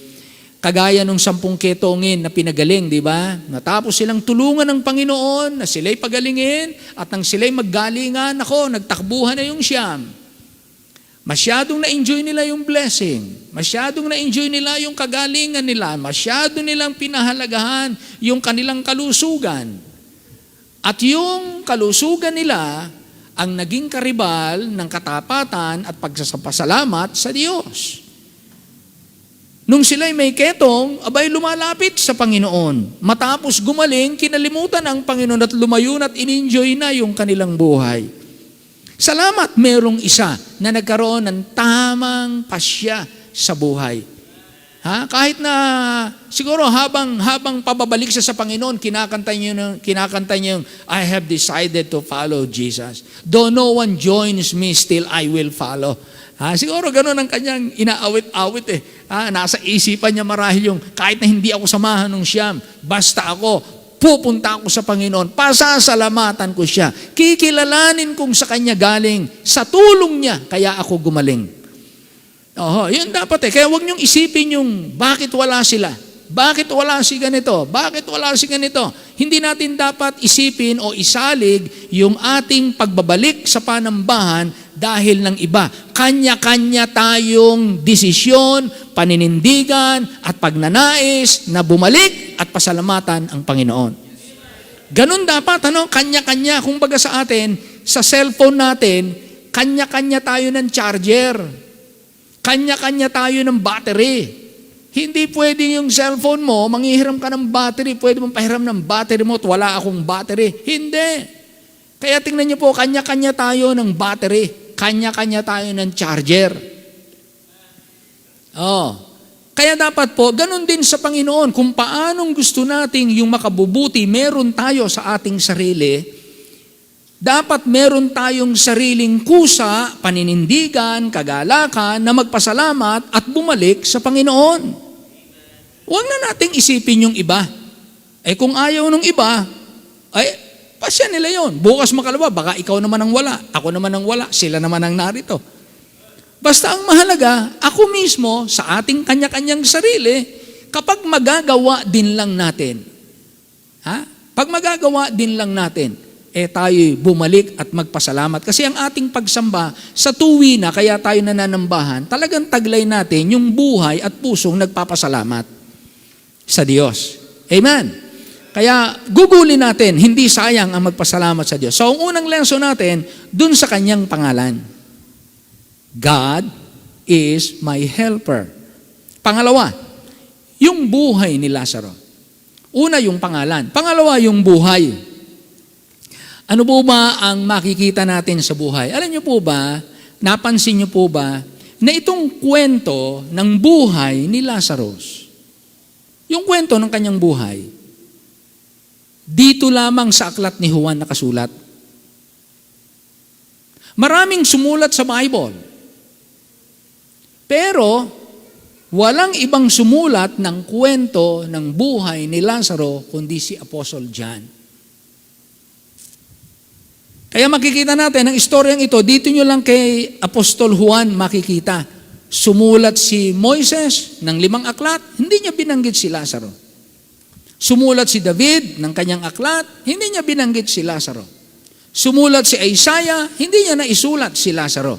Kagaya nung 10 ketongin na pinagaling, di ba? Natapos silang tulungan ng Panginoon na sila'y pagalingin at nang sila'y maggalingan, nagtakbuhan na yung siyam. Masyadong na-enjoy nila yung blessing. Masyadong na-enjoy nila yung kagalingan nila. Masyado nilang pinahalagahan yung kanilang kalusugan. At yung kalusugan nila ang naging karibal ng katapatan at pagsasapasalamat sa Diyos. Nung sila'y may ketong, abay lumalapit sa Panginoon. Matapos gumaling, kinalimutan ang Panginoon at lumayo at in-enjoy na yung kanilang buhay. Salamat, merong isa na nagkaroon ng tamang pasya sa buhay. Kahit na siguro habang pababalik siya sa Panginoon, kinakanta niya yung I have decided to follow Jesus. Though no one joins me, still I will follow. Siguro gano'n ang kanyang inaawit-awit eh. Nasa isipan niya marahil yung kahit na hindi ako samahan ng siyam, basta ako, pupunta ako sa Panginoon, pasasalamatan ko siya, kikilalanin kong sa kanya galing, sa tulong niya, kaya ako gumaling. Yun dapat eh. Kaya huwag niyong isipin yung bakit wala sila. Bakit wala si ganito? Bakit wala si ganito? Hindi natin dapat isipin o isalig yung ating pagbabalik sa panambahan dahil ng iba. Kanya-kanya tayong desisyon, paninindigan at pagnanais na bumalik at pasalamatan ang Panginoon. Ganun dapat, kanya-kanya. Kung baga sa atin, sa cellphone natin, kanya-kanya tayo ng charger. Kanya-kanya tayo ng battery. Hindi pwedeng yung cellphone mo, manghihiram ka ng battery, pwede mong pahiram ng battery mo at wala akong battery. Hindi. Kaya tingnan niyo po, kanya-kanya tayo ng battery. Kanya-kanya tayo ng charger. Kaya dapat po, ganun din sa Panginoon. Kung paanong gusto nating yung makabubuti, meron tayo sa ating sarili, dapat meron tayong sariling kusa, paninindigan, kagalakan na magpasalamat at bumalik sa Panginoon. Huwag na nating isipin yung iba. Kung ayaw ng iba, pasya nila yon. Bukas makalawa, baka ikaw naman ang wala, ako naman ang wala, sila naman ang narito. Basta ang mahalaga, ako mismo, sa ating kanya-kanyang sarili, kapag magagawa din lang natin, pag magagawa din lang natin, tayo'y bumalik at magpasalamat. Kasi ang ating pagsamba sa tuwi na, kaya tayo nananambahan, talagang taglay natin yung buhay at pusong nagpapasalamat sa Diyos. Amen. Kaya gugulin natin, hindi sayang ang magpasalamat sa Diyos. So ang unang lesson natin, dun sa kanyang pangalan. God is my helper. Pangalawa, yung buhay ni Lazaro. Una yung pangalan. Pangalawa yung buhay. Ano po ba ang makikita natin sa buhay? Alam niyo po ba, napansin niyo po ba, na itong kwento ng buhay ni Lazarus, yung kwento ng kanyang buhay, dito lamang sa aklat ni Juan nakasulat. Maraming sumulat sa Bible. Pero, walang ibang sumulat ng kwento ng buhay ni Lazaro kundi si Apostle John. Kaya makikita natin, ang istoryang ito, dito nyo lang kay Apostol Juan makikita. Sumulat si Moises ng 5 aklat, hindi niya binanggit si Lazaro. Sumulat si David ng kanyang aklat, hindi niya binanggit si Lazaro. Sumulat si Isaiah, hindi niya naisulat si Lazaro.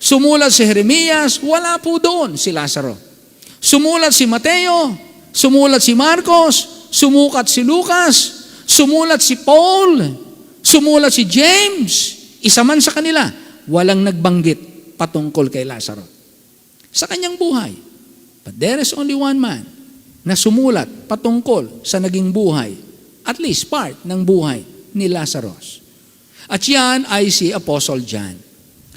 Sumulat si Jeremias, wala po doon si Lazaro. Sumulat si Mateo, sumulat si Marcos, sumukat si Lucas, sumulat si Paul, sumulat si James, isa man sa kanila, walang nagbanggit patungkol kay Lazaro. Sa kanyang buhay. But there is only one man na sumulat patungkol sa naging buhay, at least part ng buhay ni Lazarus. At yan ay si Apostle John.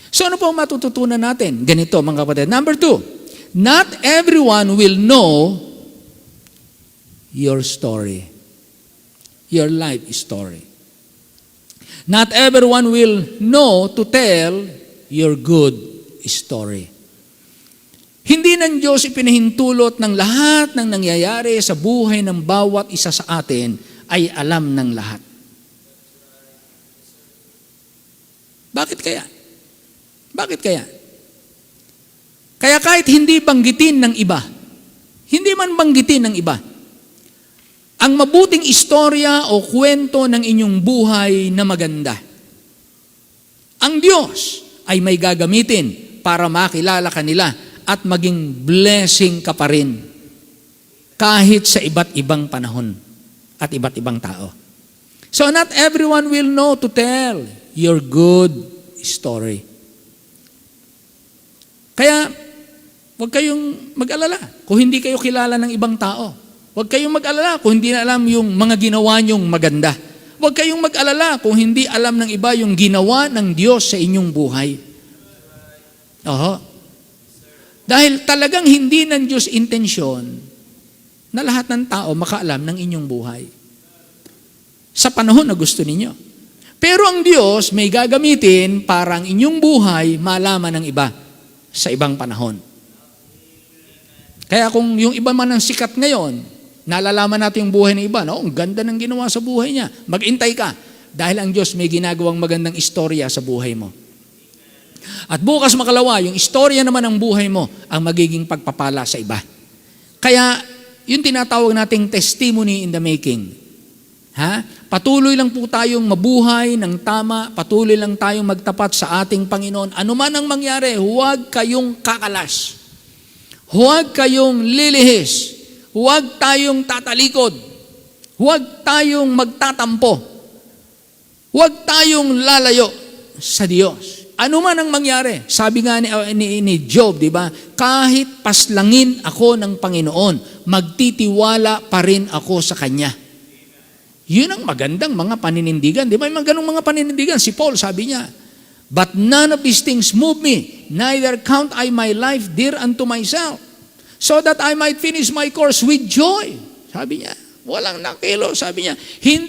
So ano po ang matututunan natin? Ganito mga kapatid. Number 2, not everyone will know your story. Your life story. Not everyone will know to tell your good story. Hindi ng Diyos ipinahintulot ng lahat ng nangyayari sa buhay ng bawat isa sa atin ay alam ng lahat. Bakit kaya? Bakit kaya? Kaya kahit hindi banggitin ng iba, hindi man banggitin ng iba, ang mabuting istorya o kwento ng inyong buhay na maganda, ang Diyos ay may gagamitin para makilala ka nila at maging blessing ka pa rin kahit sa iba't ibang panahon at iba't ibang tao. So not everyone will know to tell your good story. Kaya huwag kayong mag-alala kung hindi kayo kilala ng ibang tao. Huwag kayong mag-alala kung hindi na alam yung mga ginawa nyong maganda. Huwag kayong mag-alala kung hindi alam ng iba yung ginawa ng Diyos sa inyong buhay. Oho. Dahil talagang hindi ng Diyos intensyon na lahat ng tao makaalam ng inyong buhay. Sa panahon na gusto ninyo. Pero ang Diyos may gagamitin para ang inyong buhay malaman ng iba sa ibang panahon. Kaya kung yung iba man ang sikat ngayon, nalalaman natin yung buhay ng iba, no? Ang ganda ng ginawa sa buhay niya. Mag-intay ka. Dahil ang Diyos may ginagawang magandang istorya sa buhay mo. At bukas makalawa, yung istorya naman ng buhay mo ang magiging pagpapala sa iba. Kaya, yung tinatawag nating testimony in the making. Patuloy lang po tayong mabuhay ng tama, patuloy lang tayong magtapat sa ating Panginoon. Ano man ang mangyari, huwag kayong kakalas. Huwag kayong lilihis. Huwag tayong tatalikod. Huwag tayong magtatampo. Huwag tayong lalayo sa Diyos. Ano man ang mangyari, sabi nga ni Job, di ba? Kahit paslangin ako ng Panginoon, magtitiwala pa rin ako sa Kanya. Yun ang magandang mga paninindigan. Di ba? May ganong mga paninindigan. Si Paul, sabi niya, but none of these things move me, neither count I my life dear unto myself, so that I might finish my course with joy. Sabi niya, walang nakilo, sabi niya.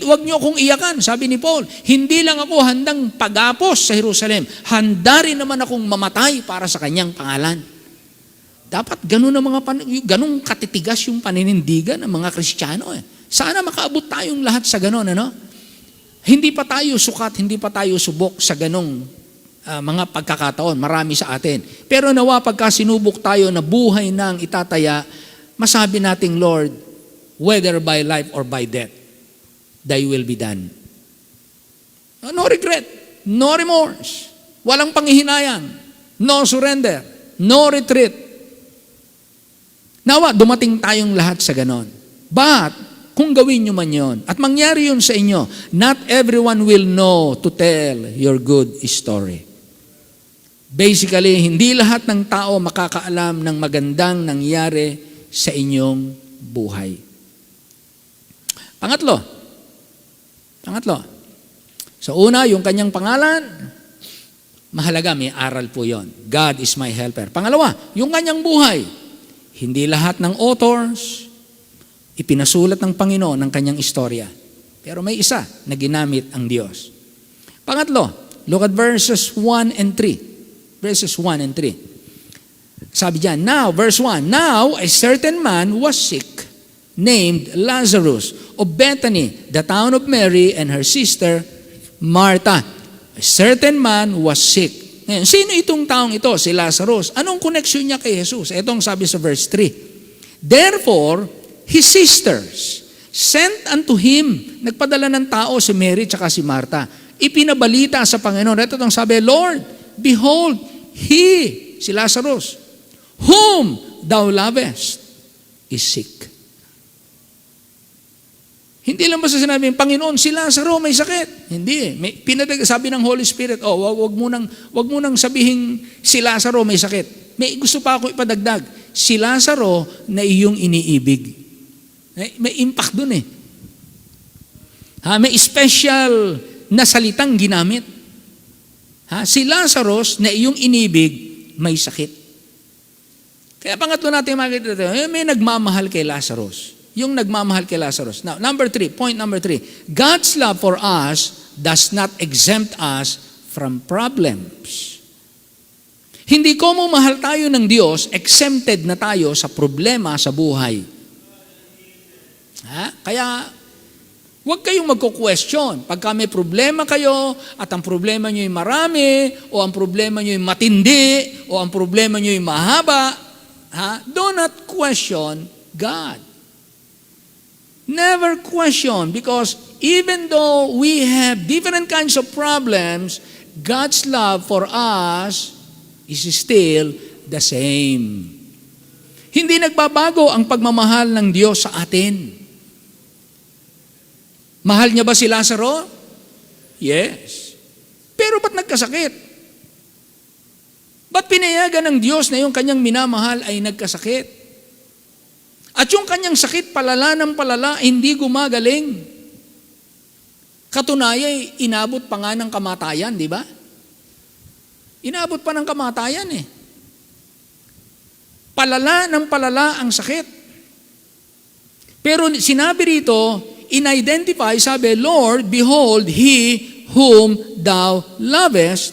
Huwag niyo akong iyakan, sabi ni Paul. Hindi lang ako handang pagapos sa Jerusalem, handa rin naman akong mamatay para sa kanyang pangalan. Dapat ganun ang ganung katitigas yung paninindigan ng mga Kristiyano. Sana makaabot tayong lahat sa ganun, ano? Hindi pa tayo sukat, hindi pa tayo subok sa ganung mga pagkakataon, marami sa atin. Pero nawa pagka sinubok tayo na buhay nang itataya, masabi nating, Lord, whether by life or by death, thy will be done. No regret, no remorse, walang panghihinayang, no surrender, no retreat. Nawa, dumating tayong lahat sa ganon. But, kung gawin nyo man yon, at mangyari yun sa inyo, not everyone will know to tell your good story. Basically, hindi lahat ng tao makakaalam ng magandang nangyari sa inyong buhay. Pangatlo. So una, yung kanyang pangalan, mahalaga, may aral po yon. God is my helper. Pangalawa, yung kanyang buhay. Hindi lahat ng authors ipinasulat ng Panginoon ng kanyang istorya. Pero may isa na ginamit ang Diyos. Pangatlo, look at verses 1 and 3. Verses 1 and 3. Sabi diyan, verse 1, Now a certain man was sick, named Lazarus, of Bethany, the town of Mary and her sister Martha. A certain man was sick. Ngayon, sino itong taong ito? Si Lazarus. Anong connection niya kay Jesus? Itong sabi sa verse 3. Therefore, his sisters sent unto him, nagpadala ng tao si Mary at si Martha, ipinabalita sa Panginoon. Ito itong sabi, Lord, behold, si Lazarus, whom thou lovest, is sick. Hindi lang basta sinabing, Panginoon, si Lazaro may sakit. Hindi. Sabi ng Holy Spirit, wag mo nang sabihin si Lazaro may sakit. May gusto pa ako ipadagdag. Si Lazaro na iyong iniibig. May impact dun eh. May special na salitang ginamit. Si Lazarus na iyong inibig, may sakit. Kaya pangatlo natin makikita dito, may nagmamahal kay Lazarus. Yung nagmamahal kay Lazarus. Now, point number 3. God's love for us does not exempt us from problems. Hindi ko mahal tayo ng Diyos, exempted na tayo sa problema sa buhay. Kaya, huwag kayong magko-question. Pagka may problema kayo, at ang problema nyo ay marami, o ang problema nyo ay matindi, o ang problema nyo ay mahaba, do not question God. Never question, because even though we have different kinds of problems, God's love for us is still the same. Hindi nagbabago ang pagmamahal ng Diyos sa atin. Mahal niya ba si Lazaro? Yes. Pero ba't nagkasakit? Ba't pinayagan ng Diyos na yung kanyang minamahal ay nagkasakit? At yung kanyang sakit, palala ng palala, hindi gumagaling. Katunayan, inabot pa nga ng kamatayan, di ba? Inabot pa ng kamatayan eh. Palala ng palala ang sakit. Pero sinabi rito, in-identify, sabi, Lord, behold, he whom thou lovest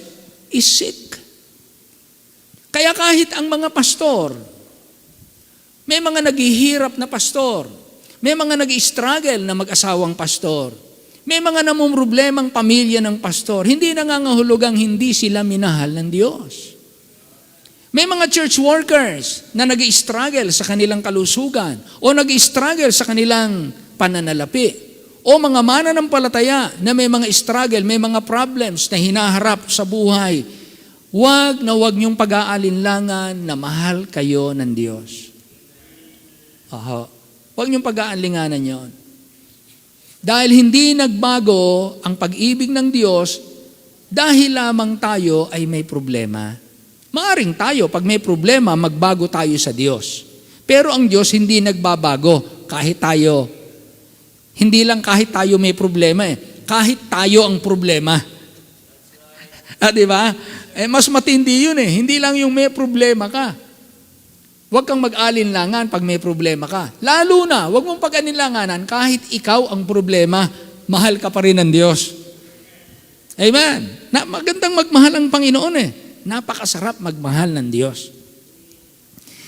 is sick. Kaya kahit ang mga pastor, may mga naghihirap na pastor, may mga nag-struggle na mag-asawang pastor, may mga namumroblemang pamilya ng pastor, hindi nangangahulugang hindi sila minahal ng Diyos. May mga church workers na nag-struggle sa kanilang kalusugan o nag-struggle sa kanilang pananalapi. O mga mananampalataya na may mga struggle, may mga problems na hinaharap sa buhay. Huwag niyong pag-aalinlangan na mahal kayo ng Diyos. Huwag niyong pag-aalinganan yon. Dahil hindi nagbago ang pag-ibig ng Diyos dahil lamang tayo ay may problema. Maaring tayo, pag may problema, magbago tayo sa Diyos. Pero ang Diyos hindi nagbabago kahit tayo. Hindi lang kahit tayo may problema kahit tayo ang problema. Diba? Mas matindi yun Hindi lang yung may problema ka. Huwag kang mag-alinlangan pag may problema ka. Lalo na, huwag mong pag-alinlanganan kahit ikaw ang problema, mahal ka pa rin ng Diyos. Amen. Magandang magmahal ang Panginoon Napakasarap magmahal ng Diyos.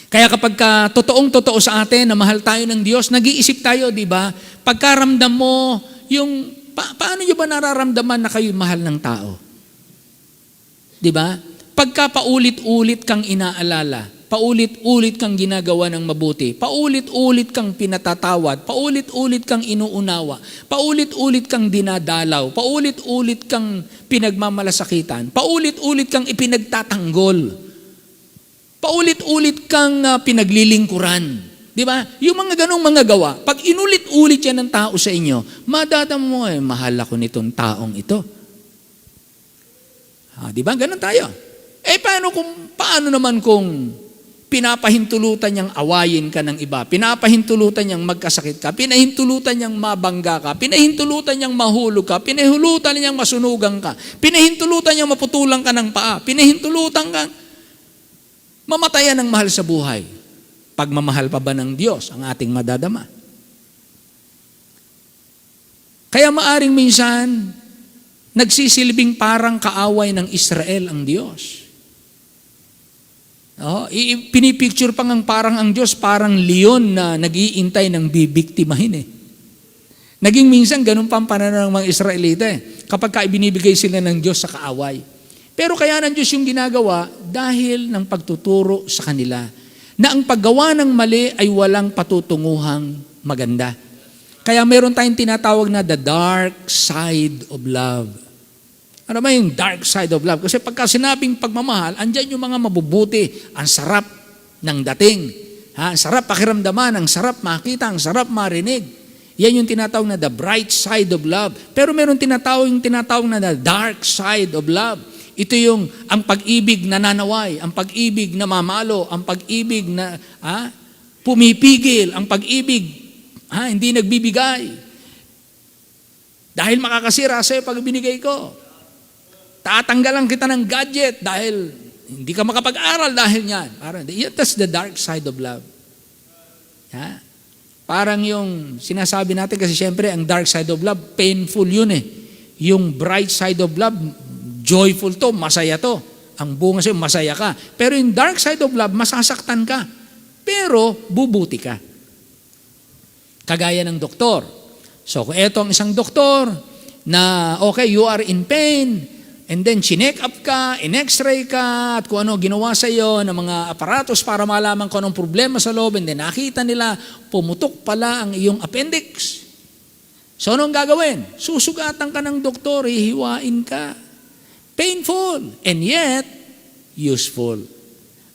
Kaya kapag totoong-totoo sa atin na mahal tayo ng Diyos, nag-iisip tayo, di ba? Pagkaramdam mo, paano nyo ba nararamdaman na kayo mahal ng tao? Di ba? Pagka paulit-ulit kang inaalala Paulit-ulit kang ginagawa ng mabuti. Paulit-ulit kang pinatatawad. Paulit-ulit kang inuunawa. Paulit-ulit kang dinadalaw. Paulit-ulit kang pinagmamalasakitan. Paulit-ulit kang ipinagtatanggol. Paulit-ulit kang pinaglilingkuran. Di ba? Yung mga ganong mga gawa, pag inulit-ulit yan ng tao sa inyo, madadama mo, mahal ako nitong taong ito. Di ba? Ganon tayo. Paano naman kung pinapahintulutan niyang awayin ka ng iba, pinapahintulutan niyang magkasakit ka, pinahintulutan niyang mabangga ka, pinahintulutan niyang mahulog ka, pinahintulutan niyang masunugan ka, pinahintulutan niyang maputulan ka ng paa, pinahintulutan kang mamatayan ng mahal sa buhay. Pagmamahal pa ba ng Diyos ang ating madadama? Kaya maaring minsan, nagsisilbing parang kaaway ng Israel ang Diyos. Pinipicture pa ngang parang ang Diyos, parang leon na nag-iintay ng bibiktimahin . Naging minsan, ganun pa ang pananaw ng mga Israelita . Kapag ibinibigay sila ng Diyos sa kaaway. Pero kaya ng Diyos yung ginagawa dahil ng pagtuturo sa kanila na ang paggawa ng mali ay walang patutunguhang maganda. Kaya meron tayong tinatawag na the dark side of love. Ano ba yung dark side of love? Kasi pagka sinabing pagmamahal, andyan yung mga mabubuti. Ang sarap ng dating. Ang sarap pakiramdaman, ang sarap makita, ang sarap marinig. Yan yung tinatawag na the bright side of love. Pero meron tinatawag na the dark side of love. Ito yung ang pag-ibig na nanaway, ang pag-ibig na mamalo, ang pag-ibig na pumipigil, ang pag-ibig hindi nagbibigay. Dahil makakasira sa'yo pag binigay ko. Tatanggalan kita ng gadget dahil hindi ka makapag-aral dahil yan. That's the dark side of love. Parang yung sinasabi natin kasi syempre ang dark side of love, painful yun . Yung bright side of love, joyful to, masaya to. Ang bunga sa'yo, masaya ka. Pero yung dark side of love, masasaktan ka. Pero bubuti ka. Kagaya ng doktor. So kung eto ang isang doktor na okay, you are in pain, and then chinek up ka, in-x-ray ka, at kung ano ginawa sa iyo ng mga aparatos para malaman kung anong problema sa loob, and then nakita nila, pumutok pala ang iyong appendix. So anong gagawin? Susugatan ka ng doktor, hihiwain ka. Painful, and yet, useful,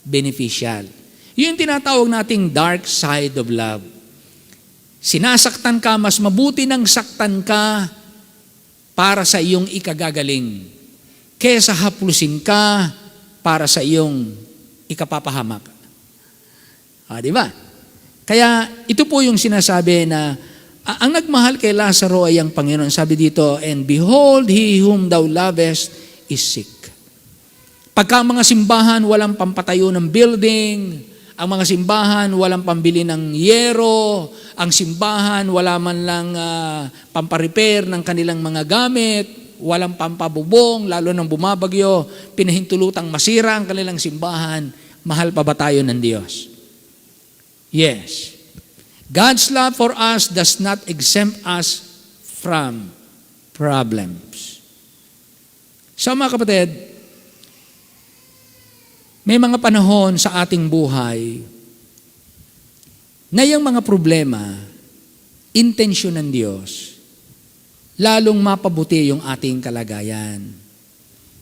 beneficial. Yun yung tinatawag nating dark side of love. Sinasaktan ka, mas mabuti nang saktan ka para sa iyong ikagagaling kesa haplusin ka para sa iyong ikapapahamak. Di ba? Kaya ito po yung sinasabi na ang nagmahal kay Lazaro ay ang Panginoon. Sabi dito, and behold, he whom thou lovest is sick. Pagka mga simbahan walang pampatayo ng building, ang mga simbahan walang pambili ng yero, ang simbahan wala man lang pamparepair ng kanilang mga gamit, walang pampabubong, lalo nang bumabagyo, pinahintulutang masira ang kanilang simbahan, mahal pa ba tayo ng Diyos? Yes. God's love for us does not exempt us from problems. So mga kapatid, may mga panahon sa ating buhay na yung mga problema, intensyon ng Diyos, lalong mapabuti yung ating kalagayan.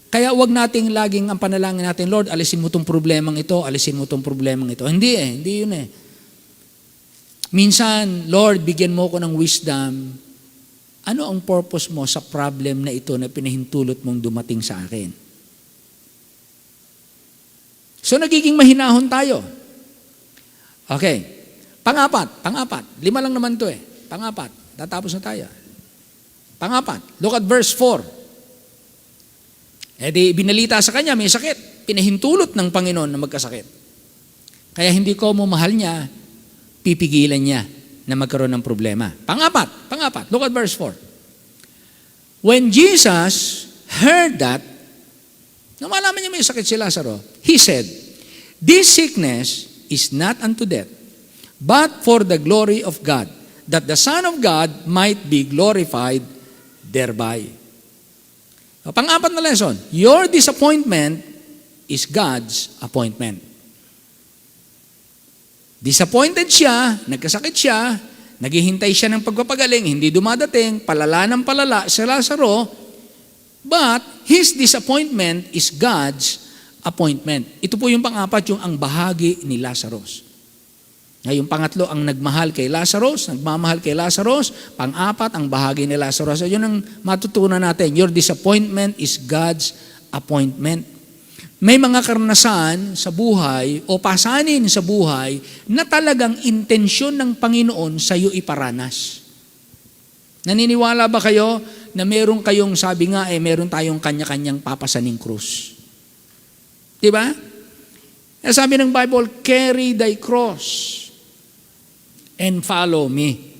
Kaya wag nating laging ang panalangin natin, Lord, alisin mo tong problemang ito, alisin mo tong problemang ito. Hindi hindi yun . Minsan, Lord, bigyan mo ko ng wisdom. Ano ang purpose mo sa problem na ito na pinahintulot mong dumating sa akin? So, nagiging mahinahon tayo. Okay. Pangapat. 5 lang naman to . Pangapat. Tatapos na tayo. Pangapat. Look at verse 4. Di binalita sa kanya, may sakit. Pinahintulot ng Panginoon na magkasakit. Kaya hindi ko mo mahal niya, pipigilan niya na magkaroon ng problema. Pangapat. Look at verse 4. When Jesus heard that, nung malaman niya may sakit si Lazaro, He said, this sickness is not unto death, but for the glory of God, that the Son of God might be glorified thereby. Pang-apat na lesson, your disappointment is God's appointment. Disappointed siya, nagkasakit siya, naghihintay siya ng pagpapagaling, hindi dumadating, palala ng palala si Lazaro, but his disappointment is God's appointment. Ito po yung pang-apat, yung ang bahagi ni Lazarus. Yung pangatlo, ang nagmahal kay Lazarus, nagmamahal kay Lazarus. Pang-apat, ang bahagi ni Lazarus. So, yun ang matutunan natin. Your disappointment is God's appointment. May mga karanasan sa buhay o pasanin sa buhay na talagang intensyon ng Panginoon sa iyo iparanas. Naniniwala ba kayo na meron kayong, sabi nga meron tayong kanya-kanyang papasaning krus? Diba? Sabi ng Bible, carry thy cross and follow me.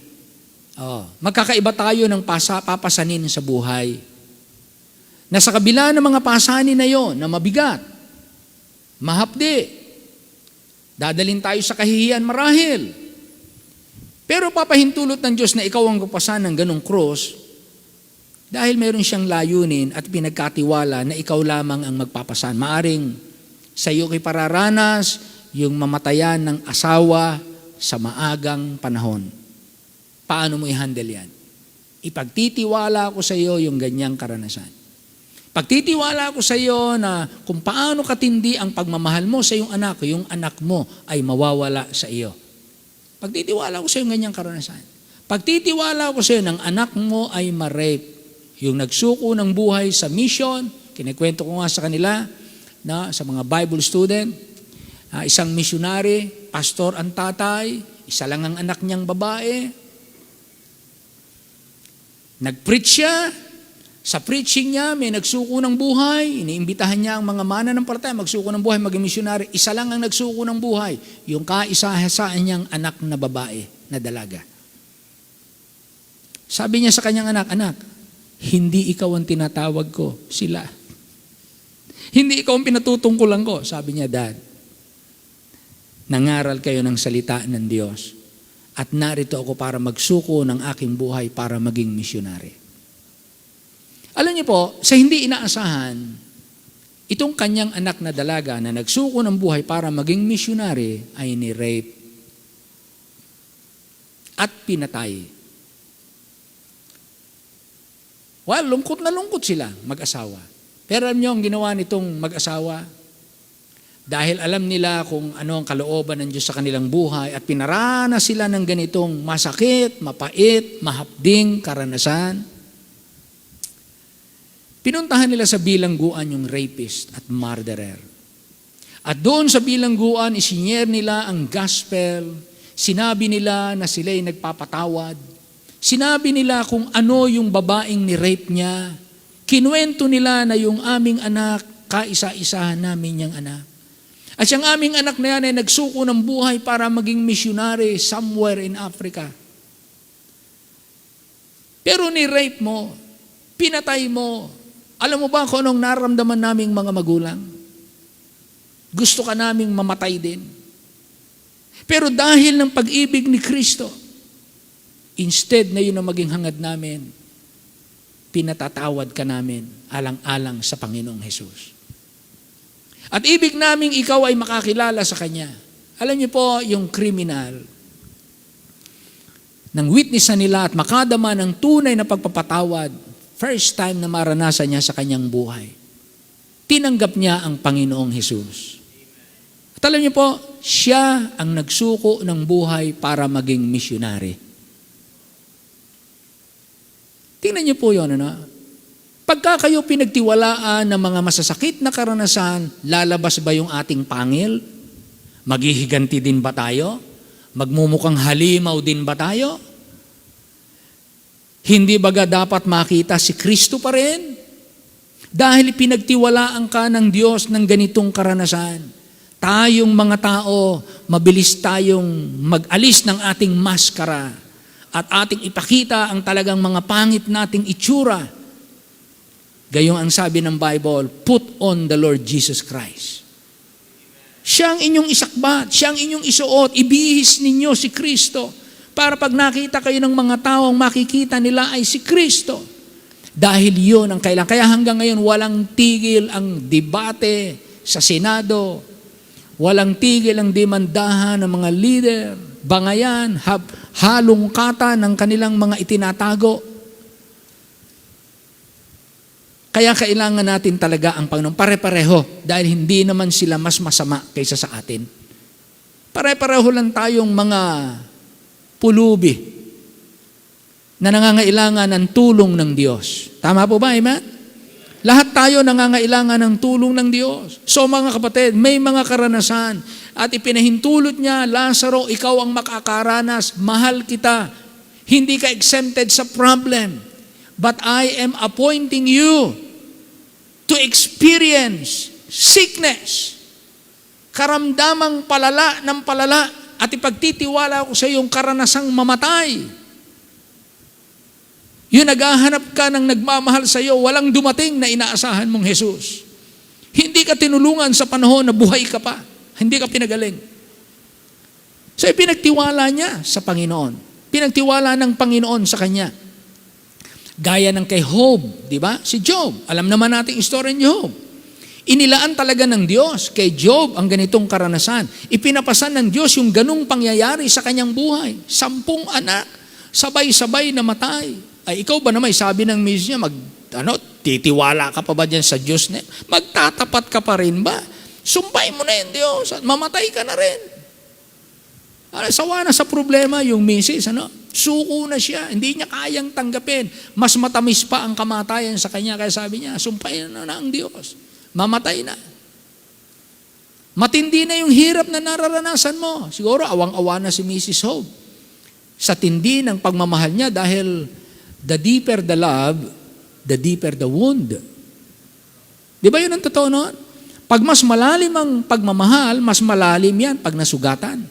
Magkakaiba tayo ng papasanin sa buhay. Na sa kabila ng mga pasanin na yon na mabigat, mahapdi, dadalhin tayo sa kahihiyan marahil. Pero papahintulot ng Diyos na ikaw ang papasan ng ganong cross dahil meron siyang layunin at pinagkatiwala na ikaw lamang ang magpapasan. Maaring sa iyo kay pararanas yung mamatayan ng asawa sa maagang panahon. Paano mo i-handle yan? Ipagtitiwala ko sa iyo yung ganyang karanasan. Pagtitiwala ko sa iyo na kung paano katindi ang pagmamahal mo sa iyong anak, yung anak mo ay mawawala sa iyo. Pagtitiwala ko sa iyo yung ganyang karanasan. Pagtitiwala ko sa iyo ng anak mo ay ma-rape. Yung nagsuko ng buhay sa mission, kinikwento ko nga sa kanila, na sa mga Bible student, isang missionary, pastor ang tatay, isa lang ang anak niyang babae. Nag-preach siya, sa preaching niya may nagsuko ng buhay, iniimbitahan niya ang mga mananampalataya magsuko ng buhay, maging missionary. Isa lang ang nagsuko ng buhay, yung kaisa-isaan niyang anak na babae, na dalaga. Sabi niya sa kanyang anak, anak, hindi ikaw ang tinatawag ko, sila. Hindi ikaw ang pinatutungkulan ko, sabi niya, Dad. Nangaral kayo ng salita ng Diyos at narito ako para magsuko ng aking buhay para maging missionary. Alam niyo po, sa hindi inaasahan, itong kanyang anak na dalaga na nagsuko ng buhay para maging missionary ay ni-rape at pinatay. Well, lungkot na lungkot sila, mag-asawa. Pero alam niyo ang ginawa nitong mag-asawa? Dahil alam nila kung ano ang kalooban ng Diyos sa kanilang buhay at pinaranas sila ng ganitong masakit, mapait, mahapding karanasan. Pinuntahan nila sa bilangguan yung rapist at murderer. At doon sa bilangguan, isinyer nila ang gospel. Sinabi nila na sila'y nagpapatawad. Sinabi nila kung ano yung babaeng ni-rape niya. Kinuwento nila na yung aming anak, kaisa-isahan namin yung anak. At yung aming anak na yan ay nagsuko ng buhay para maging missionary somewhere in Africa. Pero ni-rape mo, pinatay mo. Alam mo ba kung anong naramdaman naming mga magulang? Gusto ka naming mamatay din. Pero dahil ng pag-ibig ni Kristo, instead na yun ang maging hangad namin, pinatatawad ka namin alang-alang sa Panginoong Hesus. At ibig naming ikaw ay makakilala sa Kanya. Alam niyo po, yung kriminal, nang witnessan nila at makadama ng tunay na pagpapatawad, first time na maranasan niya sa kanyang buhay, tinanggap niya ang Panginoong Hesus. At alam niyo po, siya ang nagsuko ng buhay para maging missionary. Tingnan niyo po yun, ano? Pagka kayo pinagtiwalaan ng mga masasakit na karanasan, lalabas ba yung ating pangil? Maghihiganti din ba tayo? Magmumukhang halimaw din ba tayo? Hindi baga dapat makita si Kristo pa rin? Dahil pinagtiwalaan ka ng Diyos ng ganitong karanasan. Tayong mga tao, mabilis tayong mag-alis ng ating maskara at ating ipakita ang talagang mga pangit nating itsura. Gayong ang sabi ng Bible, put on the Lord Jesus Christ. Siya ang inyong isakbat, siya ang inyong isuot, ibihis ninyo si Kristo. Para pag nakita kayo ng mga taong makikita nila ay si Kristo. Dahil yun ang kailangan. Kaya hanggang ngayon walang tigil ang debate sa Senado. Walang tigil ang demandahan ng mga leader, bangayan, halungkatan ng kanilang mga itinatago. Kaya kailangan natin talaga ang Panginoon pare-pareho dahil hindi naman sila mas masama kaysa sa atin. Pare-pareho lang tayong mga pulubi na nangangailangan ng tulong ng Diyos. Tama po ba, amen? Lahat tayo nangangailangan ng tulong ng Diyos. So mga kapatid, may mga karanasan at ipinahintulot niya, Lazaro, ikaw ang makakaranas, mahal kita. Hindi ka exempted sa problem. But I am appointing you to experience sickness, karamdamang palala ng palala, at ipagtitiwala ko sa iyong karanasang mamatay. Yun, naghahanap ka ng nagmamahal sa iyo, walang dumating na inaasahan mong Jesus. Hindi ka tinulungan sa panahon na buhay ka pa. Hindi ka pinagaling. So, pinagtiwala niya sa Panginoon. Pinagtiwala ng Panginoon sa kanya. Gaya ng kay Job, di ba? Si Job, alam naman natin istorya ni Job. Inilaan talaga ng Diyos kay Job ang ganitong karanasan. Ipinapasan ng Diyos yung ganung pangyayari sa kanyang buhay. 10 anak, sabay-sabay namatay. Ay, ikaw ba naman, sabi ng miss niya, titiwala ka pa ba dyan sa Diyos na? Magtatapat ka pa rin ba? Sumpay mo na yung Diyos at mamatay ka na rin. Sawa na sa problema yung misis, suko na siya, hindi niya kayang tanggapin. Mas matamis pa ang kamatayan sa kanya, kaya sabi niya, sumpay na ang Diyos. Mamatay na. Matindi na yung hirap na nararanasan mo. Siguro awang-awa na si Mrs. Job sa tindi ng pagmamahal niya dahil the deeper the love, the deeper the wound. Di ba yun ang totoo noon? Pag mas malalim ang pagmamahal, mas malalim yan pag nasugatan.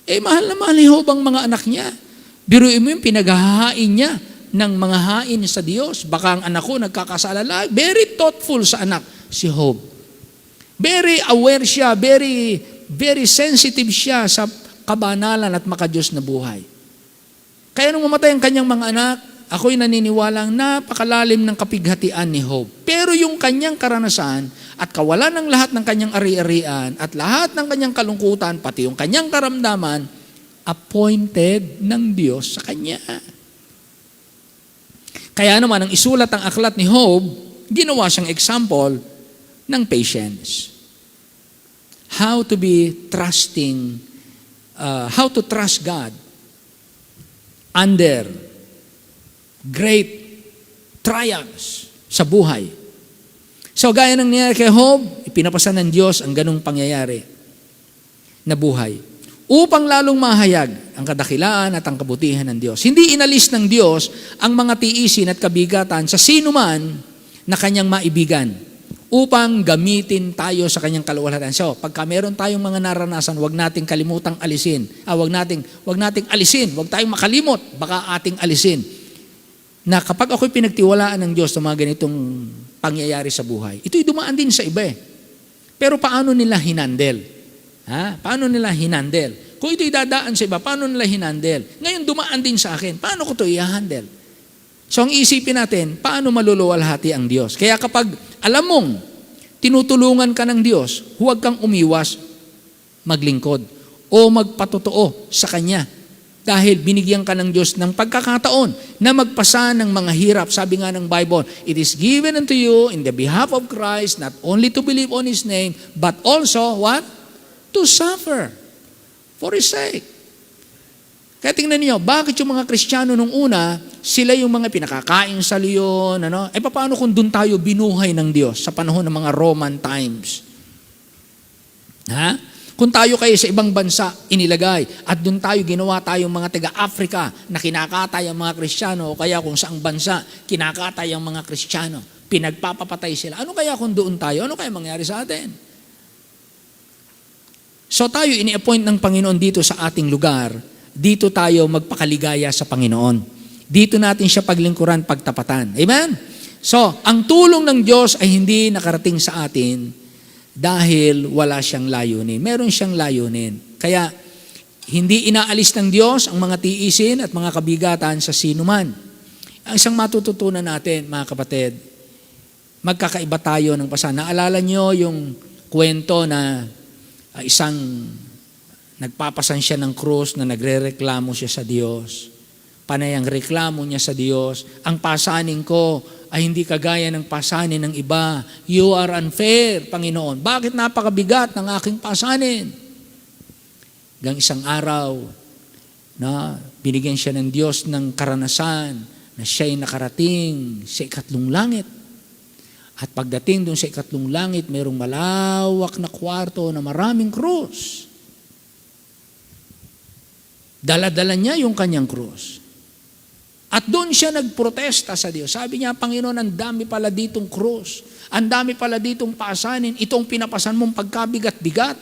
Mahal na mahal ni Job ang mga anak niya. Biruin mo yung pinaghahain niya ng mga hain sa Diyos. Baka ang anak ko nagkakasalala. Very thoughtful sa anak, si Job. Very aware siya, very sensitive siya sa kabanalan at makadiyos na buhay. Kaya nung mamatay ang kanyang mga anak, ako'y naniniwalang napakalalim ng kapighatian ni Job. Pero yung kanyang karanasan at kawalan ng lahat ng kanyang ari-arian at lahat ng kanyang kalungkutan, pati yung kanyang karamdaman, appointed ng Diyos sa kanya. Kaya naman, ang isulat ang aklat ni Job, ginawa siyang example ng patience. How to be trusting, how to trust God under great triumphs sa buhay. So, gaya ng nangyayari kay Job, ipinapasan ng Diyos ang ganung pangyayari na buhay. Upang lalong mahayag ang kadakilaan at ang kabutihan ng Diyos. Hindi inalis ng Diyos ang mga tiisin at kabigatan sa sino man na kanyang maibigan upang gamitin tayo sa kanyang kaluwalhatian. So, pagka meron tayong mga naranasan, huwag nating kalimutang alisin. Huwag nating alisin. Huwag tayong makalimot. Baka ating alisin. Na kapag ako'y pinagtiwalaan ng Diyos sa mga ganitong pangyayari sa buhay, ito'y dumaan din sa iba eh. Pero paano nila hinandle? Paano nila hinandle? Kung ito'y dadaan sa iba, paano nila hinandle? Ngayon dumaan din sa akin, paano ko ito i-handle? So ang isipin natin, paano maluluwalhati ang Diyos? Kaya kapag alam mong tinutulungan ka ng Diyos, huwag kang umiwas maglingkod o magpatotoo sa Kanya. Dahil binigyan ka ng Diyos ng pagkakataon na magpasa ng mga hirap. Sabi nga ng Bible, it is given unto you in the behalf of Christ, not only to believe on His name, but also, what? To suffer for His sake. Kaya tingnan niyo, bakit yung mga Kristiyano nung una, sila yung mga pinakakain sa leon, paano kung doon tayo binuhay ng Diyos sa panahon ng mga Roman times? Kung tayo kayo sa ibang bansa inilagay at doon tayo ginawa tayong mga taga-Africa na kinakatay ang mga Kristiyano o kaya kung saang bansa kinakatay ang mga Kristiyano, pinagpapapatay sila. Ano kaya kung doon tayo? Ano kaya mangyari sa atin? So tayo ini-appoint ng Panginoon dito sa ating lugar, dito tayo magpakaligaya sa Panginoon. Dito natin siya paglingkuran, pagtapatan. Amen? So, ang tulong ng Diyos ay hindi nakarating sa atin dahil wala siyang layunin. Meron siyang layunin. Kaya, hindi inaalis ng Diyos ang mga tiisin at mga kabigatan sa sino man. Ang isang matututunan natin, mga kapatid, magkakaiba tayo ng pasan. Naalala nyo yung kwento na isang nagpapasan siya ng krus na nagrereklamo siya sa Diyos. Panay ang reklamo niya sa Diyos, ang pasanin ko ay hindi kagaya ng pasanin ng iba. You are unfair, Panginoon. Bakit napakabigat ng aking pasanin? Hanggang isang araw, na binigyan siya ng Diyos ng karanasan na siya'y nakarating sa ikatlong langit. At pagdating doon sa ikatlong langit, mayroong malawak na kwarto na maraming krus. Dala-dala niya yung kanyang krus. At doon siya nagprotesta sa Diyos. Sabi niya, Panginoon, ang dami pala ditong krus. Ang dami pala ditong pasanin. Itong pinapasan mong pagkabigat-bigat.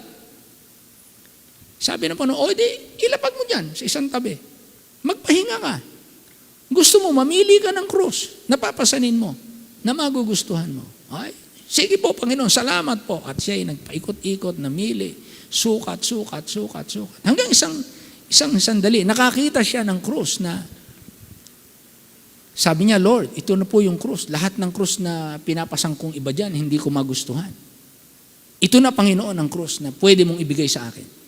Sabi ng Panginoon, o di, ilapag mo dyan sa isang tabi. Magpahinga ka. Gusto mo, mamili ka ng krus. Napapasanin mo. Na magugustuhan mo. Ay, sige po, Panginoon, salamat po. At siya ay nagpaikot-ikot, namili. Sukat. Hanggang isang sandali, nakakita siya ng krus na sabi niya, Lord, ito na po yung krus. Lahat ng krus na pinapasang kong iba dyan, hindi ko magustuhan. Ito na, Panginoon, ang krus na pwede mong ibigay sa akin.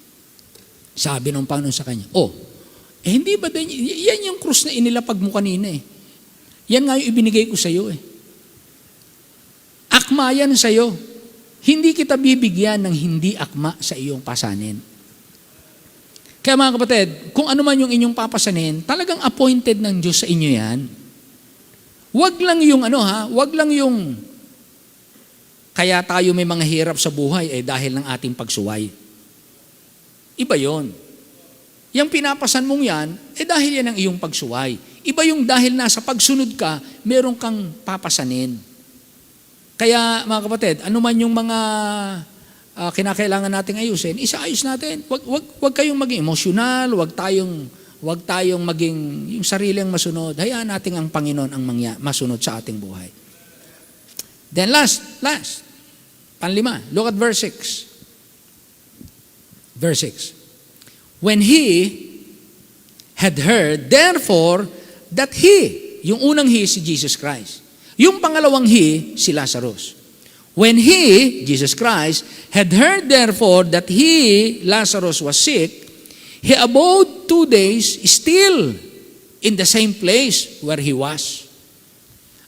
Sabi ng Panginoon sa kanya, hindi ba yan yung krus na inilapag mo kanina eh. Yan nga yung ibinigay ko sa iyo eh. Akma yan sa iyo. Hindi kita bibigyan ng hindi akma sa iyong pasanin. Kaya mga kapatid, kung ano man yung inyong papasanin, talagang appointed ng Diyos sa inyo yan. Wag lang yung kaya tayo may mga hirap sa buhay dahil ng ating pagsuway. Iba yon. Yung pinapasan mong yan, dahil yan ang iyong pagsuway. Iba yung dahil nasa pagsunod ka, meron kang papasanin. Kaya mga kapatid, ano man yung mga kinakailangan nating ayusin, isaayos natin. Wag kayong maging emosyonal, wag tayong maging yung sariling masunod. Hayaan natin ang Panginoon ang masunod sa ating buhay. Then last, panlima, look at verse 6. Verse 6. When he had heard, therefore, that he, yung unang he, si Jesus Christ. Yung pangalawang he, si Lazarus. When he, Jesus Christ, had heard therefore that he, Lazarus, was sick, he abode 2 days still in the same place where he was.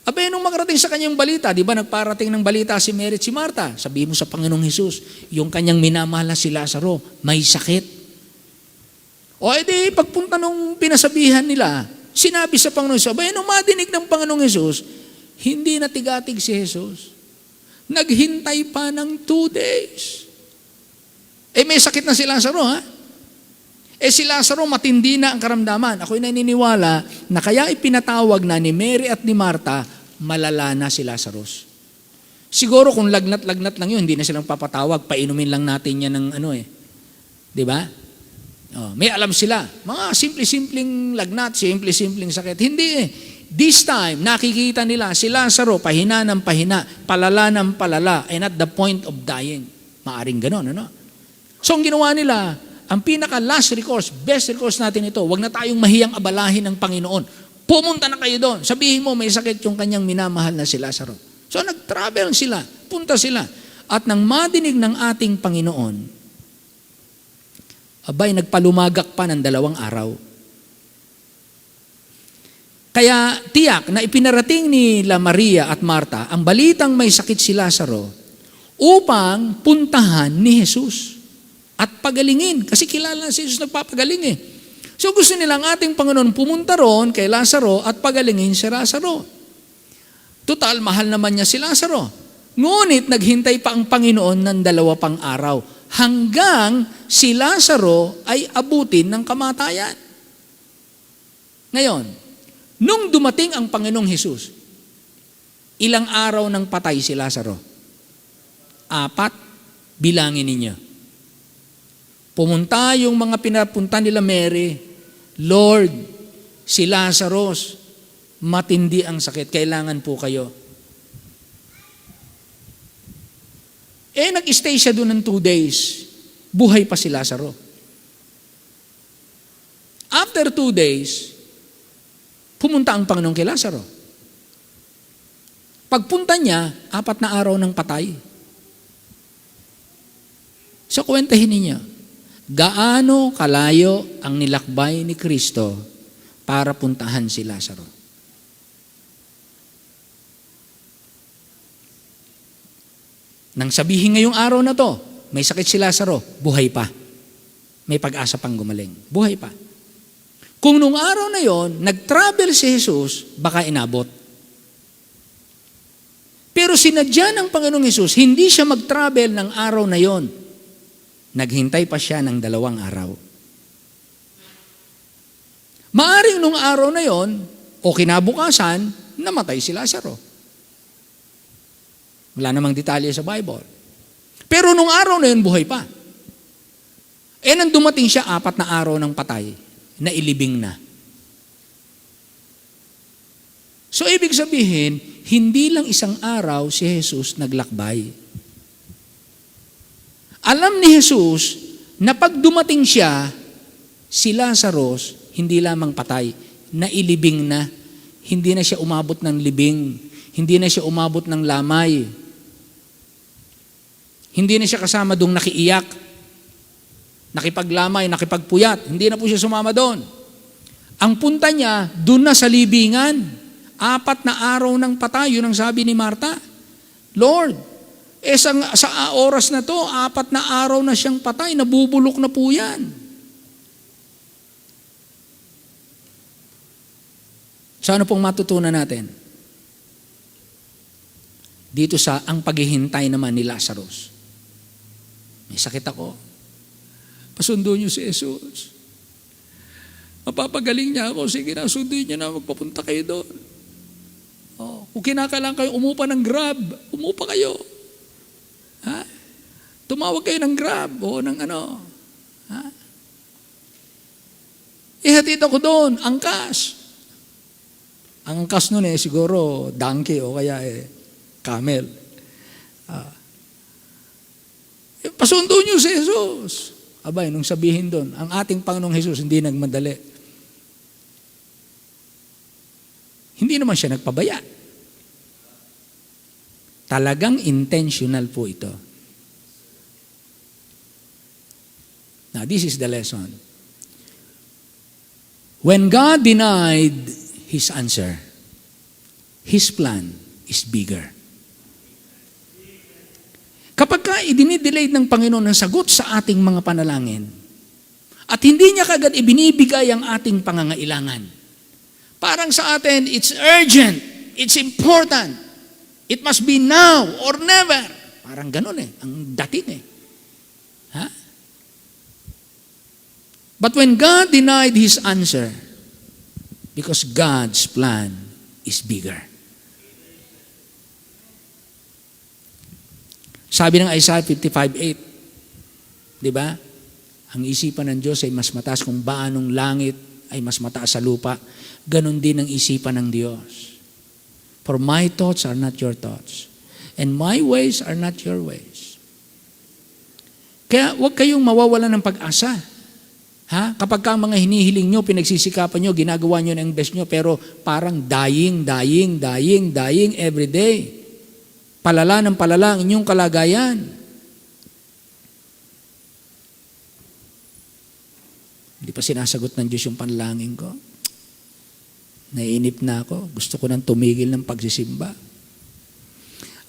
Abay, nung makarating sa kanyang balita, di ba nagparating ng balita si Mary at si Martha, sabihin mo sa Panginoong Hesus, yung kanyang minamahal na si Lazaro, may sakit. O edi, pagpunta nung pinasabihan nila, sinabi sa Panginoong Hesus, abay, nung madinig ng Panginoong Hesus, hindi natigatig si Jesus. Naghintay pa ng 2 days. May sakit na si Lazaro, ha? Si Lazaro, matindi na ang karamdaman. Ako'y naniniwala na kaya ipinatawag na ni Mary at ni Martha, malala na si Lazarus. Siguro kung lagnat-lagnat lang yun, hindi na silang papatawag, painumin lang natin yan ng di ba? May alam sila. Mga simple-simpleng lagnat, simple-simpleng sakit. Hindi eh. This time, nakikita nila si Lazaro, pahina ng pahina, palala ng palala, and at the point of dying. Maaring ganon, ano? So, ang ginawa nila, ang pinaka-last recourse, best recourse natin ito, wag na tayong mahiyang abalahin ng Panginoon. Pumunta na kayo doon. Sabihin mo, may sakit yung kanyang minamahal na si Lazaro. So, nag-travel sila, punta sila. At nang madinig ng ating Panginoon, nagpalumagak pa ng 2 araw. Kaya tiyak na ipinarating ni Maria at Martha ang balitang may sakit si Lazaro upang puntahan ni Jesus at pagalingin. Kasi kilala si Jesus nagpapagaling eh. So gusto nilang ating Panginoon pumunta roon kay Lazaro at pagalingin si Lazaro. Total, mahal naman niya si Lazaro. Ngunit naghintay pa ang Panginoon ng 2 pang araw hanggang si Lazaro ay abutin ng kamatayan. Ngayon, nung dumating ang Panginoong Hesus, ilang araw nang patay si Lazaro? 4, bilangin ninyo. Pumunta yung mga pinapunta nila Mary, Lord, si Lazarus, matindi ang sakit, kailangan po kayo. Nag-stay siya doon ng 2 days, buhay pa si Lazaro. After 2 days, pumunta ang Panginoon kay Lazaro. Pagpunta niya, 4 na araw ng patay. So kwentahin ninyo, gaano kalayo ang nilakbay ni Kristo para puntahan si Lazaro? Nang sabihin ngayong araw na to, may sakit si Lazaro, buhay pa. May pag-asa pang gumaling, buhay pa. Kung nung araw na yon, nag-travel si Jesus, baka inabot. Pero sinadya ng Panginoong Hesus, hindi siya mag-travel ng araw na yon. Naghintay pa siya ng 2 araw. Maaring nung araw na yon, o kinabukasan, namatay si Lazaro. Wala namang detalye sa Bible. Pero nung araw na yun, buhay pa. Nang dumating siya, 4 na araw ng patay, na ilibing na. So, ibig sabihin, hindi lang isang araw si Jesus naglakbay. Alam ni Jesus na pag dumating siya, si Lazarus, hindi lamang patay, nailibing na. Hindi na siya umabot ng libing. Hindi na siya umabot ng lamay. Hindi na siya kasama doong nakiiyak, nakipaglamay, nakipagpuyat. Hindi na po siya sumama doon. Ang punta niya, doon na sa libingan. 4 na araw ng patay, yun ang sabi ni Marta. Lord, sa oras na to, 4 na araw na siyang patay, nabubulok na po yan. So ano pong matutunan natin? Dito sa ang paghihintay naman ni Lazarus. May sakit ako. Pasundo niyo si Jesus. Mapapagaling niya ako. Sige na, sunduin niyo na. Magpapunta kayo doon. Kung kinakailangan kayo umupa ng Grab, umupa kayo. Ha? Tumawag kayo ng Grab o ng ano. Ha? Ihatid ako doon, angkas. Ang angkas nun siguro donkey o kaya camel. Pasundo niyo si Jesus. Abay, nung sabihin doon, ang ating Panginoong Jesus hindi nagmadali. Hindi naman siya nagpabaya. Talagang intentional po ito. Now, this is the lesson. When God denied His answer, His plan is bigger. Kapag ka idinidelay ng Panginoon ang sagot sa ating mga panalangin, at hindi niya kagad ibinibigay ang ating pangangailangan, parang sa atin, it's urgent, it's important, it must be now or never. Parang ganun ang dating Ha? But when God denied His answer, because God's plan is bigger. Sabi ng Isaiah 55:8, di ba? Ang isipan ng Diyos ay mas mataas kung baanong langit ay mas mataas sa lupa. Ganon din ang isipan ng Diyos. For my thoughts are not your thoughts, and my ways are not your ways. Kaya huwag kayong mawawalan ng pag-asa. Ha? Kapag ka mga hinihiling nyo, pinagsisikapan nyo, ginagawa nyo ng best nyo, pero parang dying every day. Palala ng palala ang inyong kalagayan. Hindi pa sinasagot ng Diyos yung panalangin ko. Naiinip na ako. Gusto ko nang tumigil ng pagsisimba.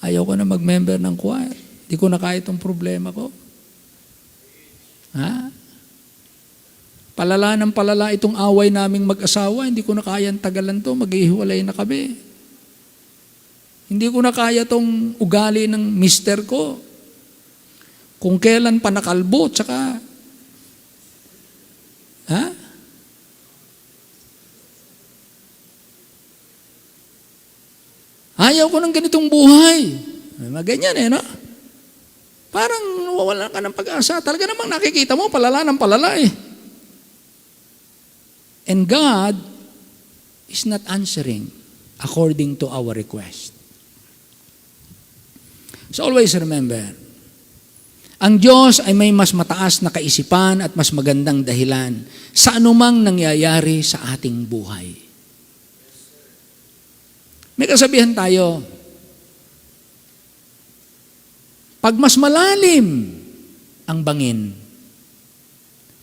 Ayaw ko na mag-member ng choir. Hindi ko na kaya itong problema ko. Ha? Palala ng palala itong away naming mag-asawa. Hindi ko na kayang tagalan to. Maghihiwalay na kami. Hindi ko na kaya tong ugali ng mister ko. Kung kailan pa nakalbo, tsaka, ha? Ayaw ko ng ganitong buhay. Ganyan no? Parang wala ka ng pag-asa. Talaga namang nakikita mo, palala ng palala And God is not answering according to our request. So always remember, ang Diyos ay may mas mataas na kaisipan at mas magandang dahilan sa anumang nangyayari sa ating buhay. May kasabihan tayo, pag mas malalim ang bangin,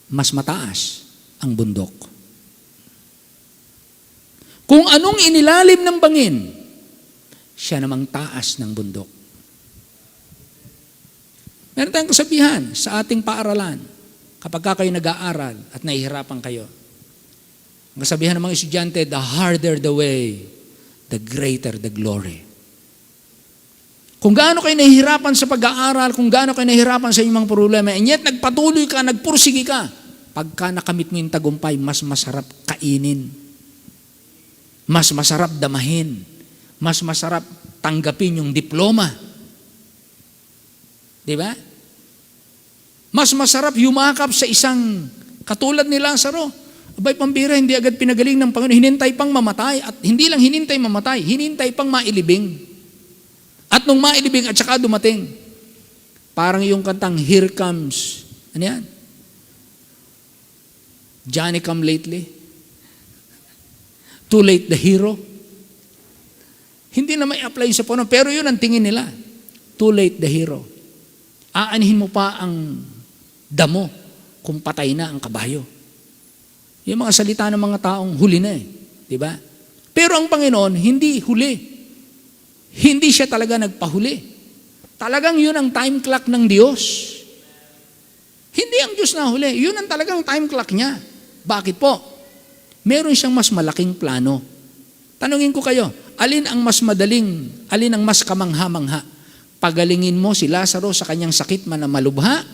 mas mataas ang bundok. Kung anong inilalim ng bangin, siya namang taas ng bundok. Meron tayong kasabihan sa ating paaralan, kapag kayo nag-aaral at nahihirapan kayo. Ang kasabihan ng mga estudyante, the harder the way, the greater the glory. Kung gaano kayo nahihirapan sa pag-aaral, kung gaano kayo nahihirapan sa inyong mga problema, and yet nagpatuloy ka, nagpursige ka, pagka nakamit mo yung tagumpay, mas masarap kainin. Mas masarap damahin. Mas masarap tanggapin yung diploma. Di ba? Mas masarap yumakap sa isang katulad ni Lazaro. Abay, pambira, hindi agad pinagaling ng Panginoon. Hinintay pang mamatay. At hindi lang hinintay mamatay, hinintay pang mailibing. At nung mailibing at saka dumating, parang yung kantang, Here Comes, ano yan? Johnny Come Lately. Too late the hero. Hindi na may apply sa puno, pero yun ang tingin nila. Too late the hero. Aanhin mo pa ang damo kung patay na ang kabayo. Yung mga salita ng mga taong huli na eh. Diba? Pero ang Panginoon, hindi huli. Hindi siya talaga nagpahuli. Talagang yun ang time clock ng Diyos. Hindi ang Diyos na huli. Yun ang talagang time clock niya. Bakit po? Meron siyang mas malaking plano. Tanungin ko kayo, alin ang mas madaling, alin ang mas kamangha-mangha? Pagalingin mo si Lazaro sa kanyang sakit man na malubha,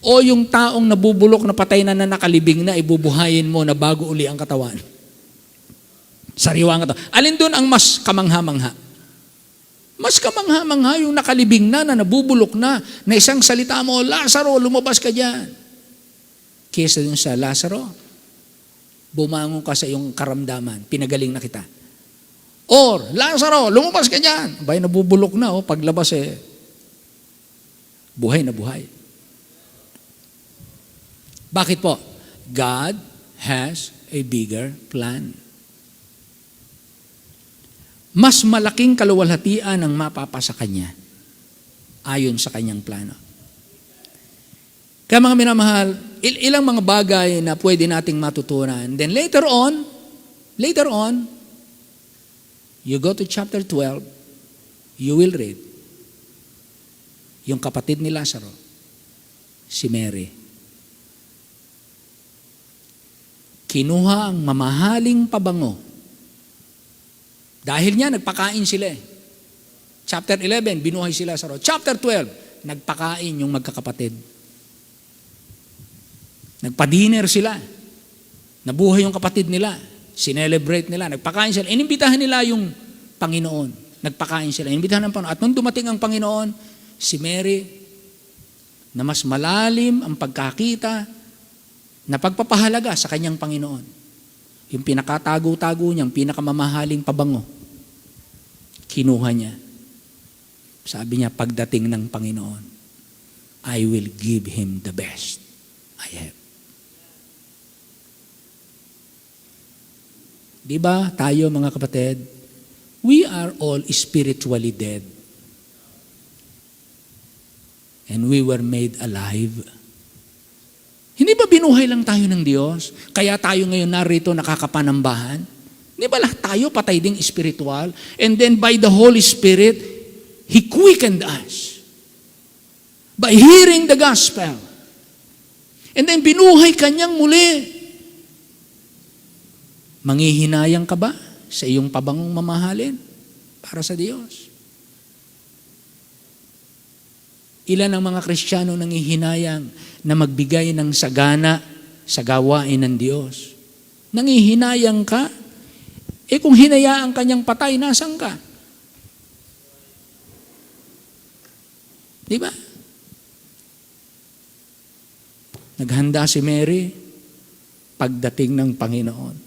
o yung taong nabubulok na patay na nakalibing na, ibubuhayin mo na bago uli ang katawan? Sariwa ang katawan. Alin doon ang mas kamangha-mangha? Mas kamangha-mangha yung nakalibing na nabubulok na isang salita mo, Lazaro, lumabas ka dyan. Kesa dun sa Lazaro, bumangon ka sa iyong karamdaman, pinagaling na kita. Or, Lazaro, lumabas ka dyan. Abay, nabubulok na, paglabas buhay na buhay. Bakit po? God has a bigger plan. Mas malaking kaluwalhatian ang mapapasa kanya ayon sa kanyang plano. Kaya mga minamahal, ilang mga bagay na pwede nating matutunan. Then later on, you go to chapter 12, you will read yung kapatid ni Lazaro, si Mary. Kinuha ang mamahaling pabango. Dahil niya, nagpakain sila. Chapter 11, binuhay si Lazaro. Chapter 12, nagpakain yung magkakapatid. Nagpa-dinner sila. Nabuhay yung kapatid nila. Sinelebrate nila. Nagpakain sila. Inimbitahan nila yung Panginoon. Nagpakain sila. Inimbitahan ng Panginoon. At nung dumating ang Panginoon, si Mary, na mas malalim ang pagkakita, na pagpapahalaga sa kanyang Panginoon. Yung pinakatago-tago niyang pinakamamahaling pabango, kinuha niya. Sabi niya, pagdating ng Panginoon, I will give him the best I have. Diba tayo mga kapatid, we are all spiritually dead. And we were made alive. Hindi ba binuhay lang tayo ng Diyos? Kaya tayo ngayon narito nakakapanambahan? Hindi ba lahat tayo patay ding spiritual? And then by the Holy Spirit, He quickened us. By hearing the gospel. And then binuhay kanyang muli. Manghihinayang ka ba sa iyong pabangong mamahalin para sa Diyos? Ilan ang mga Kristiyano nanghihinayang na magbigay ng sagana sa gawain ng Diyos? Nanghihinayang ka? Kung hinayaan kanyang patay, nasan ka? Di ba? Naghanda si Mary pagdating ng Panginoon.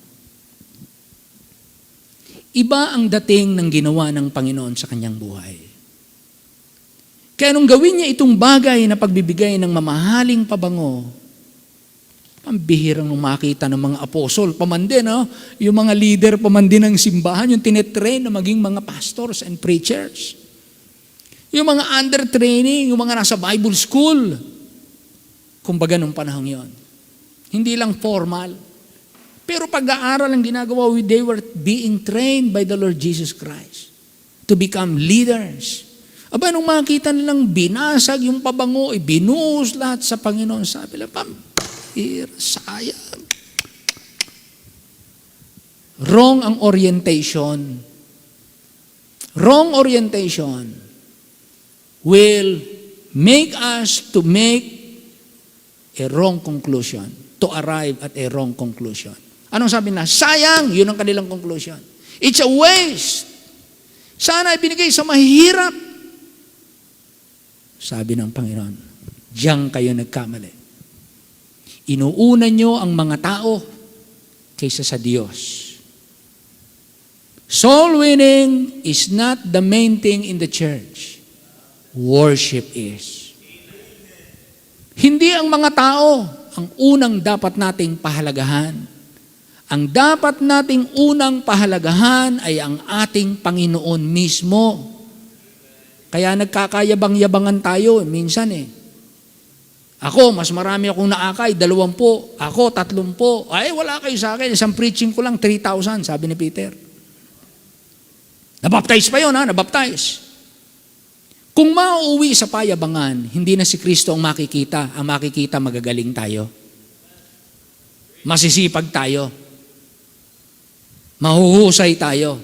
Iba ang dating ng ginawa ng Panginoon sa kanyang buhay. Kaya nung gawin niya itong bagay na pagbibigay ng mamahaling pabango, pambihirang nung makita ng mga apostol, pamandin, yung mga leader pamandin ng simbahan, yung tinetrain na maging mga pastors and preachers. Yung mga under training, yung mga nasa Bible school, Kumbaga nung panahon yon. Hindi lang formal. Pero pag-aaral ang ginagawa, they were being trained by the Lord Jesus Christ to become leaders. Aba, nung makita nilang binasag yung pabango, binuhos lahat sa Panginoon, sabi lang, sayang. Wrong ang orientation. Wrong orientation will make us to make a wrong conclusion, to arrive at a wrong conclusion. Anong sabi na? Sayang! Yun ang kanilang conclusion. It's a waste. Sana ibinigay sa mahirap. Sabi ng Panginoon, diyan kayo nagkamali. Inuuna nyo ang mga tao kaysa sa Diyos. Soul winning is not the main thing in the church. Worship is. Hindi ang mga tao ang unang dapat nating pahalagahan. Ang dapat nating unang pahalagahan ay ang ating Panginoon mismo. Kaya nagkakayabang-yabangan tayo minsan eh. Ako, mas marami akong naakay, 20. Ako, 30. Ay, wala kayo sa akin. Isang preaching ko lang, 3,000, sabi ni Peter. Nabaptize pa yun, ha? Nabaptize. Kung mauuwi sa payabangan, hindi na si Kristo ang makikita. Ang makikita, magagaling tayo. Masisipag tayo. Mahuhusay tayo.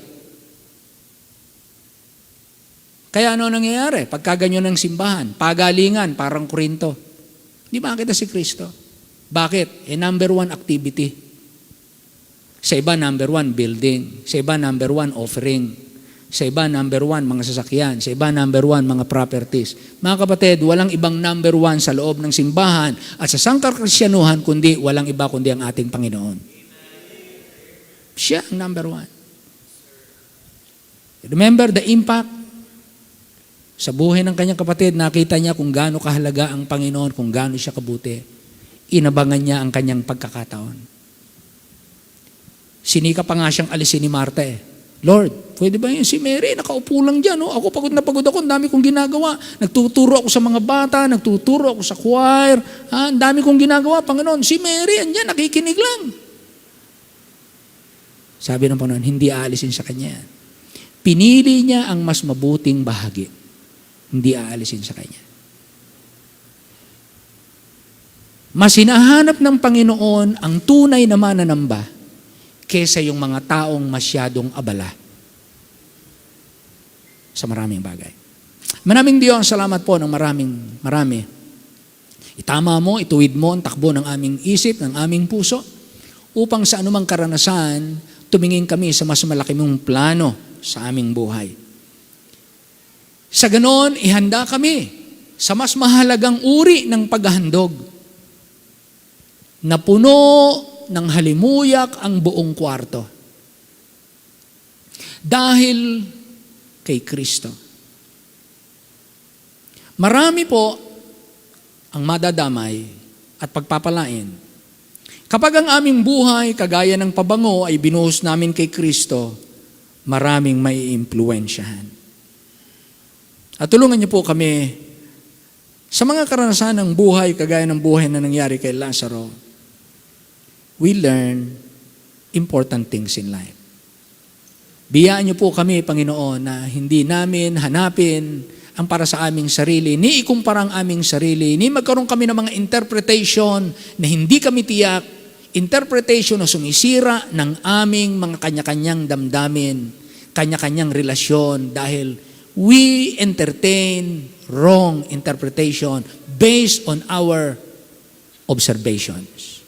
Kaya ano nangyayari? Pagka ganyan ng simbahan, pagalingan, parang Korinto. Di ba kita si Kristo? Bakit? Number 1 activity. Sa iba, number 1 building. Sa iba, number 1 offering. Sa iba, number 1 mga sasakyan. Sa iba, number 1 mga properties. Mga kapatid, walang ibang number 1 sa loob ng simbahan at sa sangkar Kristyanuhan, kundi walang iba kundi ang ating Panginoon. Siya ang number 1. Remember the impact sa buhay ng kanyang kapatid, nakita niya kung gaano kahalaga ang Panginoon, kung gaano siya kabuti. Inabangan niya ang kanyang pagkakataon. Sinika pa nga siyang alisin ni Marta eh. Lord, pwede ba yun si Mary? Nakaupo lang dyan. Oh. Ako pagod na pagod ako. Ang dami kong ginagawa. Nagtuturo ako sa mga bata. Nagtuturo ako sa choir. Ang dami kong ginagawa, Panginoon. Si Mary, andyan, nakikinig lang. Sabi ng Panginoon, hindi aalisin sa kanya. Pinili niya ang mas mabuting bahagi. Hindi aalisin sa kanya. Mas hinahanap ng Panginoon ang tunay na mananamba kesa yung mga taong masyadong abala sa maraming bagay. Maraming Diyos, salamat po ng marami. Itama mo, ituwid mo ang takbo ng aming isip, ng aming puso, upang sa anumang karanasan, tumingin kami sa mas malaki mong plano sa aming buhay. Sa ganon, ihanda kami sa mas mahalagang uri ng paghahandog na puno ng halimuyak ang buong kwarto. Dahil kay Kristo. Marami po ang madadamay at pagpapalain. Kapag ang aming buhay, kagaya ng pabango, ay binuhos namin kay Kristo, maraming may impluwensyahan. At tulungan niyo po kami sa mga karanasan ng buhay, kagaya ng buhay na nangyari kay Lazaro. We learn important things in life. Biyaan niyo po kami, Panginoon, na hindi namin hanapin ang para sa aming sarili, ni ikumpara ang aming sarili, ni magkaroon kami ng mga interpretation na hindi kami tiyak, interpretation na sumisira ng aming mga kanya-kanyang damdamin, kanya-kanyang relasyon, dahil we entertain wrong interpretation based on our observations.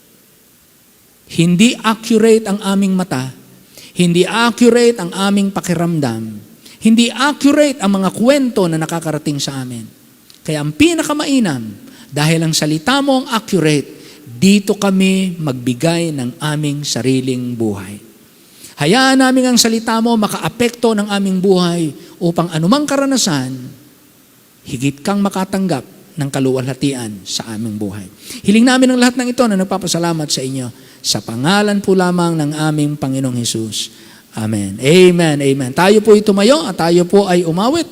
Hindi accurate ang aming mata, hindi accurate ang aming pakiramdam, hindi accurate ang mga kwento na nakakarating sa amin. Kaya ang pinakamainam, dahil ang salita mo ang accurate, dito kami magbigay ng aming sariling buhay. Hayaan namin ang salita mo makaapekto ng aming buhay upang anumang karanasan, higit kang makatanggap ng kaluwalhatian sa aming buhay. Hiling namin ang lahat ng ito na nagpapasalamat sa inyo sa pangalan po lamang ng aming Panginoong Hesus. Amen. Amen. Amen. Tayo po tumayo at tayo po ay umawit.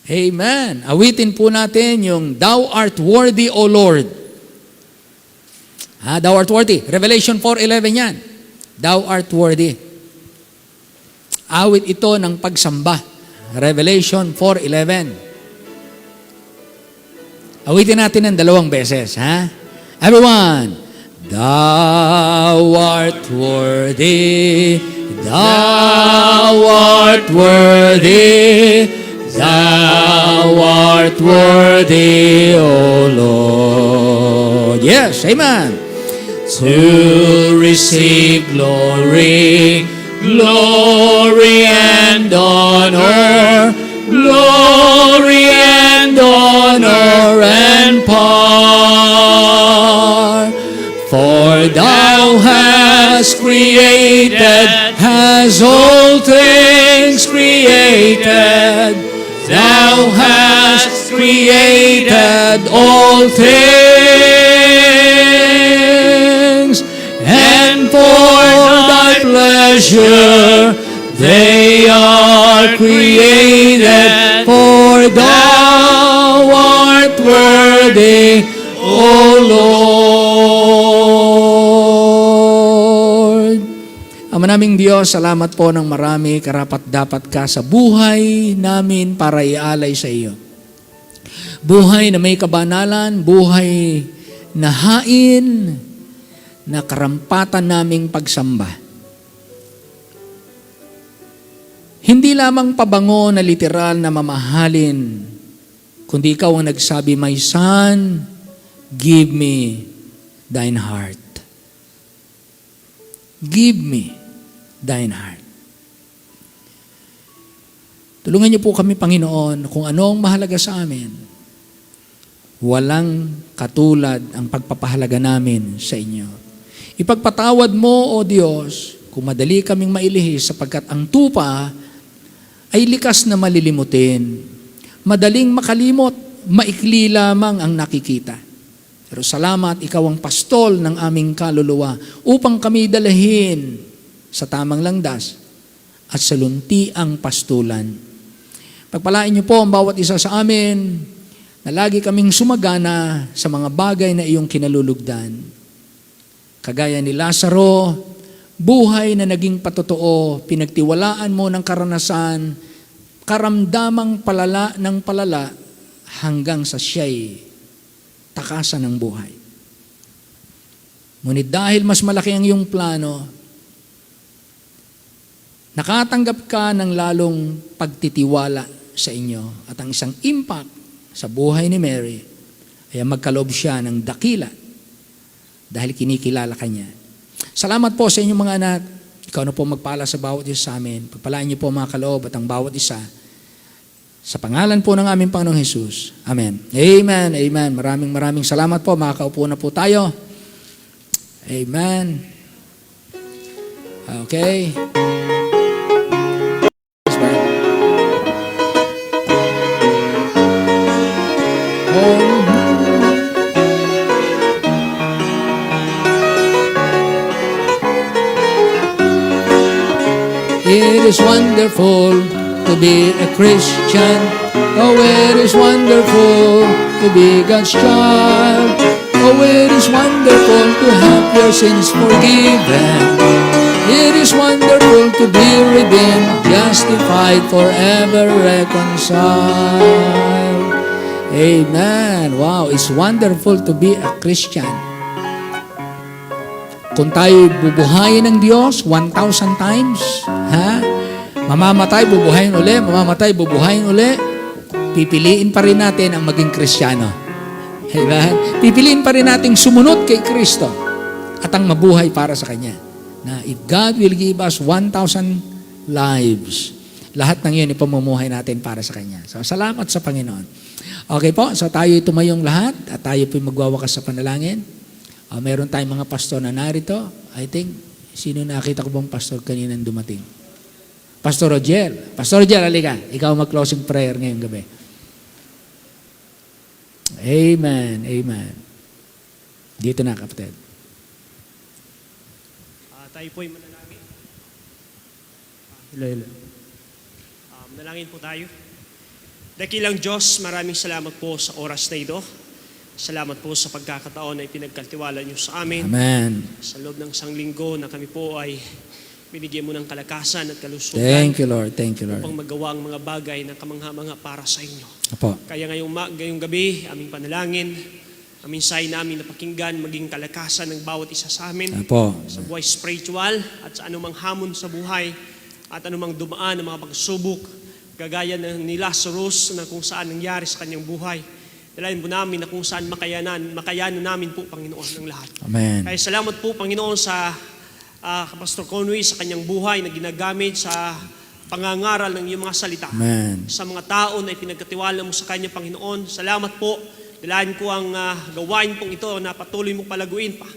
Amen. Awitin po natin yung Thou art worthy, O Lord. Thou art worthy. Revelation 4:11 yan. Thou art worthy. Awit ito ng pagsamba. Revelation 4:11. Awitin natin ng 2 beses, ha? Everyone. Thou art worthy. Thou art worthy. Thou art worthy, O Lord. Yes, amen. To receive glory, glory and honor, glory and honor and power. For thou hast created, has all things created. Thou hast created all things, and for thy pleasure they are created. For thou art worthy, O Lord. Ama naming Diyos, salamat po ng marami, karapat-dapat ka sa buhay namin para ialay sa iyo. Buhay na may kabanalan, buhay na hain, na karampatan naming pagsamba. Hindi lamang pabango na literal na mamahalin, kundi ikaw ang nagsabi, "My son, give me thine heart." Give me thine heart. Tulungan niyo po kami, Panginoon, kung ano ang mahalaga sa amin. Walang katulad ang pagpapahalaga namin sa inyo. Ipagpatawad mo, O Diyos, kung madali kaming mailihis sapagkat ang tupa ay likas na malilimutin. Madaling makalimot, maikli lamang ang nakikita. Pero salamat, ikaw ang pastol ng aming kaluluwa upang kami dalahin sa tamang landas at sa luntiang pastulan. Pagpalain niyo po ang bawat isa sa amin na lagi kaming sumagana sa mga bagay na iyong kinalulugdan. Kagaya ni Lazaro, buhay na naging patotoo, pinagtiwalaan mo ng karanasan, karamdamang palala ng palala hanggang sa siya'y takasan ng buhay. Ngunit dahil mas malaki ang iyong plano, nakatanggap ka ng lalong pagtitiwala sa inyo at ang isang impact sa buhay ni Mary ay magkaloob siya ng dakila dahil kinikilala ka niya. Salamat po sa inyong mga anak. Ikaw na po magpala sa bawat isa sa amin. Pagpalaan niyo po mga kaloob at ang bawat isa. Sa pangalan po ng aming Panginoong Jesus. Amen. Amen. Amen. Maraming salamat po. Makakaupo na po tayo. Amen. Okay. It is wonderful to be a Christian. Oh, it is wonderful to be God's child. Oh, it is wonderful to have your sins forgiven. It is wonderful to be redeemed, justified, forever reconciled. Amen. Wow, it's wonderful to be a Christian. Kung tayo bubuhayin ng Diyos 1,000 times, mamamatay, bubuhayin uli, mamamatay, bubuhayin uli, pipiliin pa rin natin ang maging Kristiyano. Amen? Pipiliin pa rin natin sumunod kay Kristo at ang mabuhay para sa Kanya. Na if God will give us 1,000 lives, lahat ng yun ipamumuhay natin para sa Kanya. So, salamat sa Panginoon. Okay po, so tayo tumayong lahat at tayo po magwawakas sa panalangin. Meron tayong mga pastor na narito. I think, sino nakita ko bang pastor kaninang dumating? Pastor Roger. Pastor Roger, halika. Ikaw mag-closing prayer ngayong gabi. Amen. Amen. Dito na, kapatid. Tayo po'y manalangin. Hello. Manalangin po tayo. Dakilang Diyos, maraming salamat po sa oras na ito. Salamat po sa pagkakataon na ipinagkatiwala niyo sa amin. Amen. Sa loob ng isang linggo na kami po ay binigyan mo ng kalakasan at kalusugan Thank you, Lord. Thank you, Lord. upang magawa ang mga bagay na kamangha-mangha para sa inyo. Apo. Kaya ngayong gabi, aming panalangin, aming say namin napakinggan, maging kalakasan ng bawat isa sa amin Apo. sa buhay spiritual at sa anumang hamon sa buhay at anumang dumaan ng mga pagsubok gagaya ng ni Lazarus na kung saan nangyari sa kanyang buhay. Dalayan po namin na kung saan makayanan namin po, Panginoon, ng lahat. Amen. Kaya salamat po, Panginoon, sa Pastor Conway, sa kanyang buhay na ginagamit sa pangangaral ng iyong mga salita. Amen. Sa mga tao na ipinagkatiwala mo sa kanya, Panginoon, salamat po. Dalayan ko ang gawain pong ito na patuloy mo palaguin pa